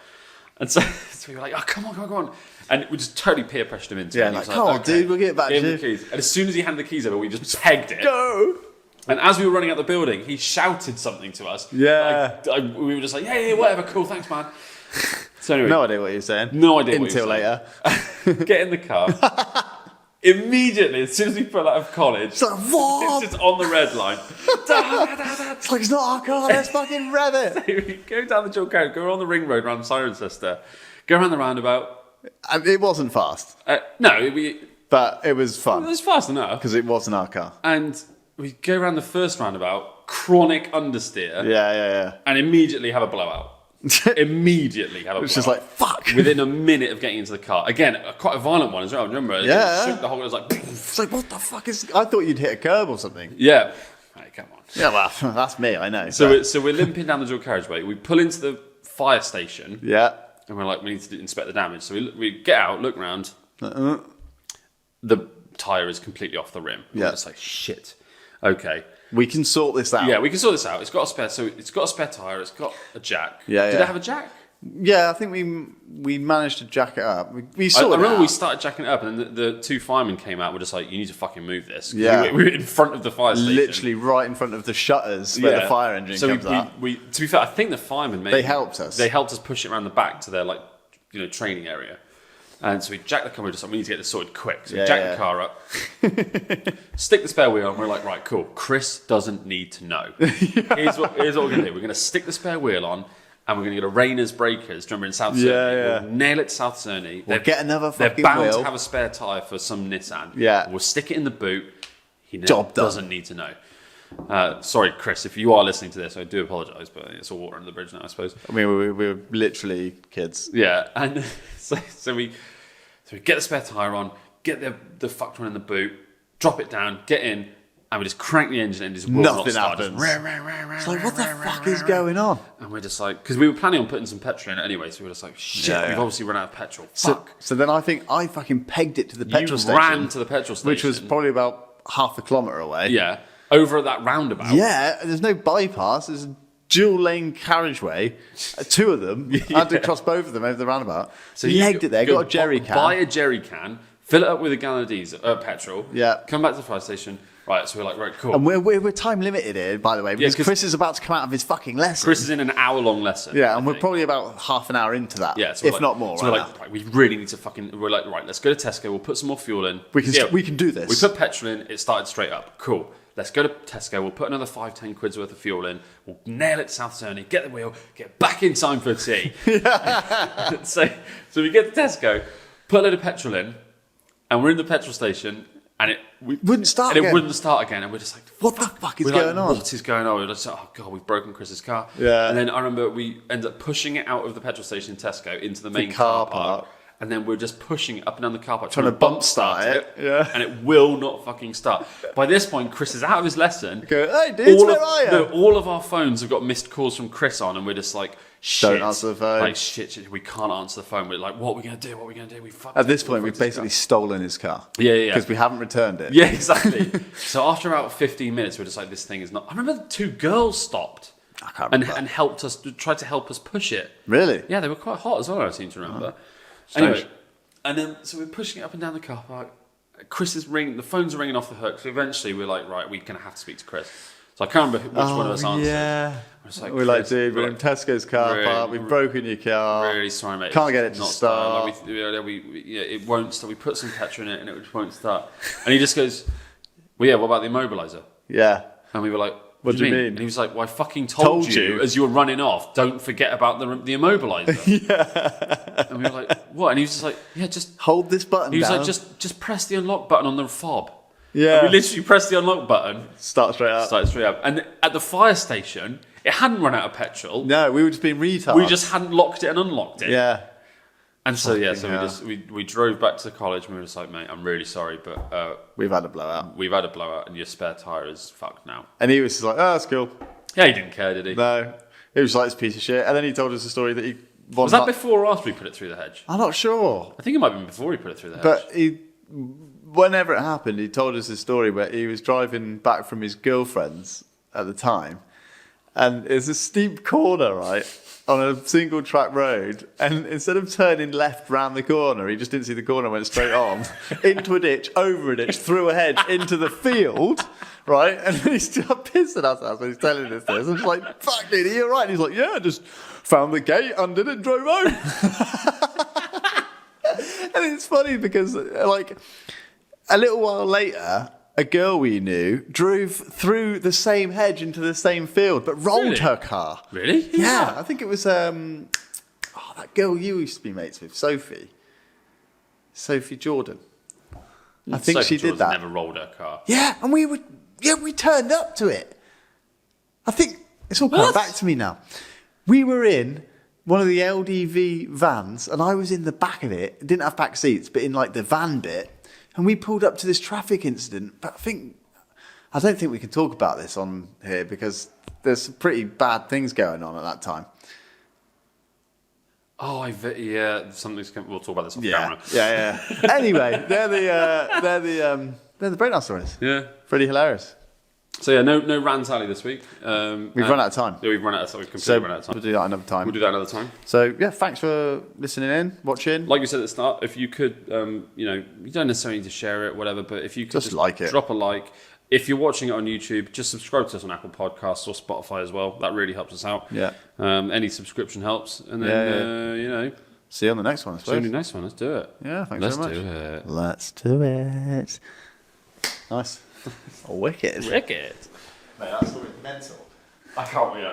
B: And so we were like, oh, come on. And we just totally peer pressured him into it.
A: Yeah, come on, dude, we'll get it back to you.
B: The keys. And as soon as he handed the keys over, we just pegged it.
A: Go!
B: And as we were running out the building, he shouted something to us.
A: Yeah.
B: We were just like, yeah, whatever, cool, thanks, man. So anyway,
A: no idea what you're saying.
B: No idea
A: Until
B: what you're
A: later.
B: Get in the car. Immediately, as soon as we pull out of college,
A: It's like, what?
B: it's just on the red line.
A: It's like, it's not our car, let's fucking rev it.
B: We go down the dual carriage, go on the ring road around Cirencester, go around the roundabout.
A: It wasn't fast,
B: No, it
A: but it was fun.
B: was fast enough.
A: Because it wasn't our car.
B: And we go around the first roundabout, chronic understeer,
A: Yeah.
B: and immediately have a blowout. Immediately have a blowout.
A: It's just like, fuck.
B: Within a minute of getting into the car. Again, quite a violent one as well. Remember?
A: Yeah.
B: It shook the whole, it was like...
A: It's like, what the fuck is... I thought you'd hit a curb or something.
B: Yeah. Hey, come on.
A: Yeah, well, that's me, I know.
B: So we're limping down the dual carriageway. We pull into the fire station.
A: Yeah.
B: And we're like, we need to inspect the damage. So we get out, look round.
A: Uh-uh.
B: The tyre is completely off the rim.
A: Yeah.
B: We're just like, shit. Okay.
A: We can sort this out.
B: Yeah, we can sort this out. It's got a spare, so it's got a spare tyre. It's got a jack.
A: Yeah,
B: Did
A: yeah.
B: it have a jack?
A: Yeah, I think we managed to jack it up. We
B: I
A: sorted
B: remember
A: it out.
B: we started jacking it up, and then the two firemen came out. We're just like, you need to fucking move this. 'Cause
A: Yeah.
B: we were in front of the fire station,
A: Literally right in front of the shutters where the fire engine
B: so
A: comes out.
B: we to be fair, I think the firemen
A: They helped us.
B: They helped us push it around the back to their training area. And so we jacked the car. We just like, we need to get this sorted quick. So we jacked the car up, stick the spare wheel on. We're like, right, cool. Chris doesn't need to know. Here's what we're going to do. We're going to stick the spare wheel on, and we're going to go to Rainer's Breakers. Remember in South Cerney?
A: Yeah.
B: We'll nail it to South Cerney.
A: We'll get another
B: They're
A: fucking
B: bound
A: wheel.
B: to have a spare tyre for some Nissan.
A: Yeah.
B: We'll stick it in the boot. He
A: Job done.
B: doesn't need to know. Sorry, Chris, if you are listening to this, I do apologise, but it's all water under the bridge now, I suppose.
A: I mean, we were literally kids.
B: Yeah, and so we get the spare tyre on, get the fucked one in the boot, drop it down, get in, and we just crank the engine and just will not
A: Nothing
B: start.
A: happens.
B: Just,
A: It's like, what the fuck is going on?
B: And we're just like, because we were planning on putting some petrol in it anyway, so we were just like, shit,
A: Yeah,
B: we've
A: yeah.
B: obviously run out of petrol. Fuck.
A: So then I think I fucking pegged it to the petrol
B: You
A: station.
B: ran to the petrol station.
A: Which was probably about half a kilometre away.
B: Yeah, over at that roundabout.
A: Yeah, there's no bypass. There's a dual lane carriageway. Two of them. I had to cross both of them over the roundabout. So you legged it there, got a jerry can.
B: Buy a jerry can, fill it up with a gallon of diesel, petrol.
A: Yeah.
B: Come back to the fire station. Right, so we're like, right, cool.
A: And we're time limited here, by the way, because
B: 'cause
A: Chris is about to come out of his fucking lesson.
B: Chris is in an hour-long lesson.
A: Yeah,
B: I
A: and we're
B: think.
A: probably about half an hour into that.
B: Yeah, so
A: if not more.
B: So
A: right
B: we're
A: now.
B: like, right, we really need to fucking. We're like, right, let's go to Tesco. We'll put some more fuel in.
A: We can do this.
B: We put petrol in. It started straight up. Cool. Let's go to Tesco. We'll put another 5-10 quid's worth of fuel in. We'll nail it to South Cerney. Get the wheel. Get back in time for tea. so we get to Tesco, put a load of petrol in, and we're in the petrol station, and it
A: wouldn't start
B: and
A: again.
B: it wouldn't start again. And we're just like,
A: What the fuck is
B: we're
A: going
B: like,
A: on?
B: What is going on? We're just like, oh god, we've broken Chris's car.
A: Yeah.
B: And then I remember we ended up pushing it out of the petrol station in Tesco into the main
A: car
B: car park.
A: park.
B: And then we're just pushing it up and down the car park,
A: Trying to bump start it, yeah.
B: and it will not fucking start. By this point, Chris is out of his lesson.
A: Go, hey dudes, where are you?
B: No, all of our phones have got missed calls from Chris on, and we're just like, shit.
A: Don't answer the phone.
B: Like, shit, we can't answer the phone. We're like, what are we going to do? What are we going to do? We fucked
A: At this
B: it.
A: point, we've
B: fucked his
A: basically
B: car.
A: stolen his car.
B: Yeah.
A: Because we haven't returned it.
B: Yeah, exactly. So after about 15 minutes, we're just like, this thing is not... I remember the two girls stopped
A: I can't remember.
B: and helped us, tried to help us push it.
A: Really?
B: Yeah, they were quite hot as well, I seem to remember.
A: Strange.
B: Anyway, and then, so we're pushing it up and down the car park. Chris is ringing, the phones are ringing off the hook. So eventually we're like, right, we're going to have to speak to Chris. So I can't remember which one of us answered.
A: Yeah.
B: It's like,
A: We're like,
B: Chris,
A: dude, we're in Tesco's car
B: really-
A: park. We've broken your car.
B: Really sorry, mate.
A: Can't
B: It's
A: get it to
B: not
A: start.
B: Like it won't start. We put some petrol in it and it just won't start. And he just goes, well, yeah, what about the immobiliser?
A: Yeah.
B: And we were like,
A: What do you mean?
B: And he was like, well, I fucking told you as you were running off, don't forget about the immobiliser. Yeah. And we were like, what? And he was just like, yeah, just...
A: Hold this button
B: He was
A: down.
B: like, just press the unlock button on the fob.
A: Yeah.
B: And we literally pressed the unlock button,
A: Start straight up.
B: started straight up. And at the fire station, it hadn't run out of petrol.
A: No, we were just being retards.
B: We just hadn't locked it and unlocked it.
A: Yeah.
B: And so yeah, so
A: Fucking
B: we drove back to the college and we were just like, mate, I'm really sorry, but
A: We've had a blowout.
B: we've had a blowout and your spare tyre is fucked now.
A: And he was just like, oh, that's cool.
B: Yeah, he didn't care, did he?
A: No. He was like this piece of shit. And then he told us a story that he...
B: Was that before or after we put it through the hedge?
A: I'm not sure.
B: I think it might have been before we put it through the hedge.
A: But whenever it happened, he told us a story where he was driving back from his girlfriend's at the time, and it's a steep corner, right, on a single track road. And instead of turning left round the corner, he just didn't see the corner, went straight on into a ditch, over a ditch, through a hedge, into the field, right? And then he's still pissing us when he's telling us this. I'm just like, fuck, dude, are you all right? And he's like, yeah, I just found the gate, undid it, and drove home. And it's funny because, like, a little while later, a girl we knew drove through the same hedge into the same field, but rolled her car.
B: Really?
A: Yeah, I think it was that girl you used to be mates with, Sophie Jordan. I think
B: Sophie
A: she did that.
B: Never rolled her car.
A: Yeah, and we turned up to it. I think it's all coming back to me now. We were in one of the LDV vans, and I was in the back of it. It didn't have back seats, but in like the van bit. And we pulled up to this traffic incident. But I don't think we can talk about this on here because there's some pretty bad things going on at that time.
B: Oh, we'll talk about this off
A: Yeah,
B: camera.
A: yeah. Anyway, they're the breakdown stories.
B: Yeah,
A: Pretty hilarious.
B: So yeah, no Rand Tally this week.
A: We've run out of time.
B: Yeah, we've run out of time. We've completely run out of time.
A: We'll do that another time.
B: We'll do that another time.
A: So yeah, thanks for listening in, watching.
B: Like we said at the start, if you could, you don't necessarily need to share it, whatever, but if you could
A: just like it,
B: drop a like. If you're watching it on YouTube, just subscribe to us on Apple Podcasts or Spotify as well. That really helps us out.
A: Yeah.
B: Any subscription helps, and then
A: see you on the next one. I suppose.
B: See you on the next one. Let's do it.
A: Yeah, thanks very much.
B: Let's do it.
A: Nice. Wicked.
B: Wicked.
A: Mate, that's mental.
B: I can't wait.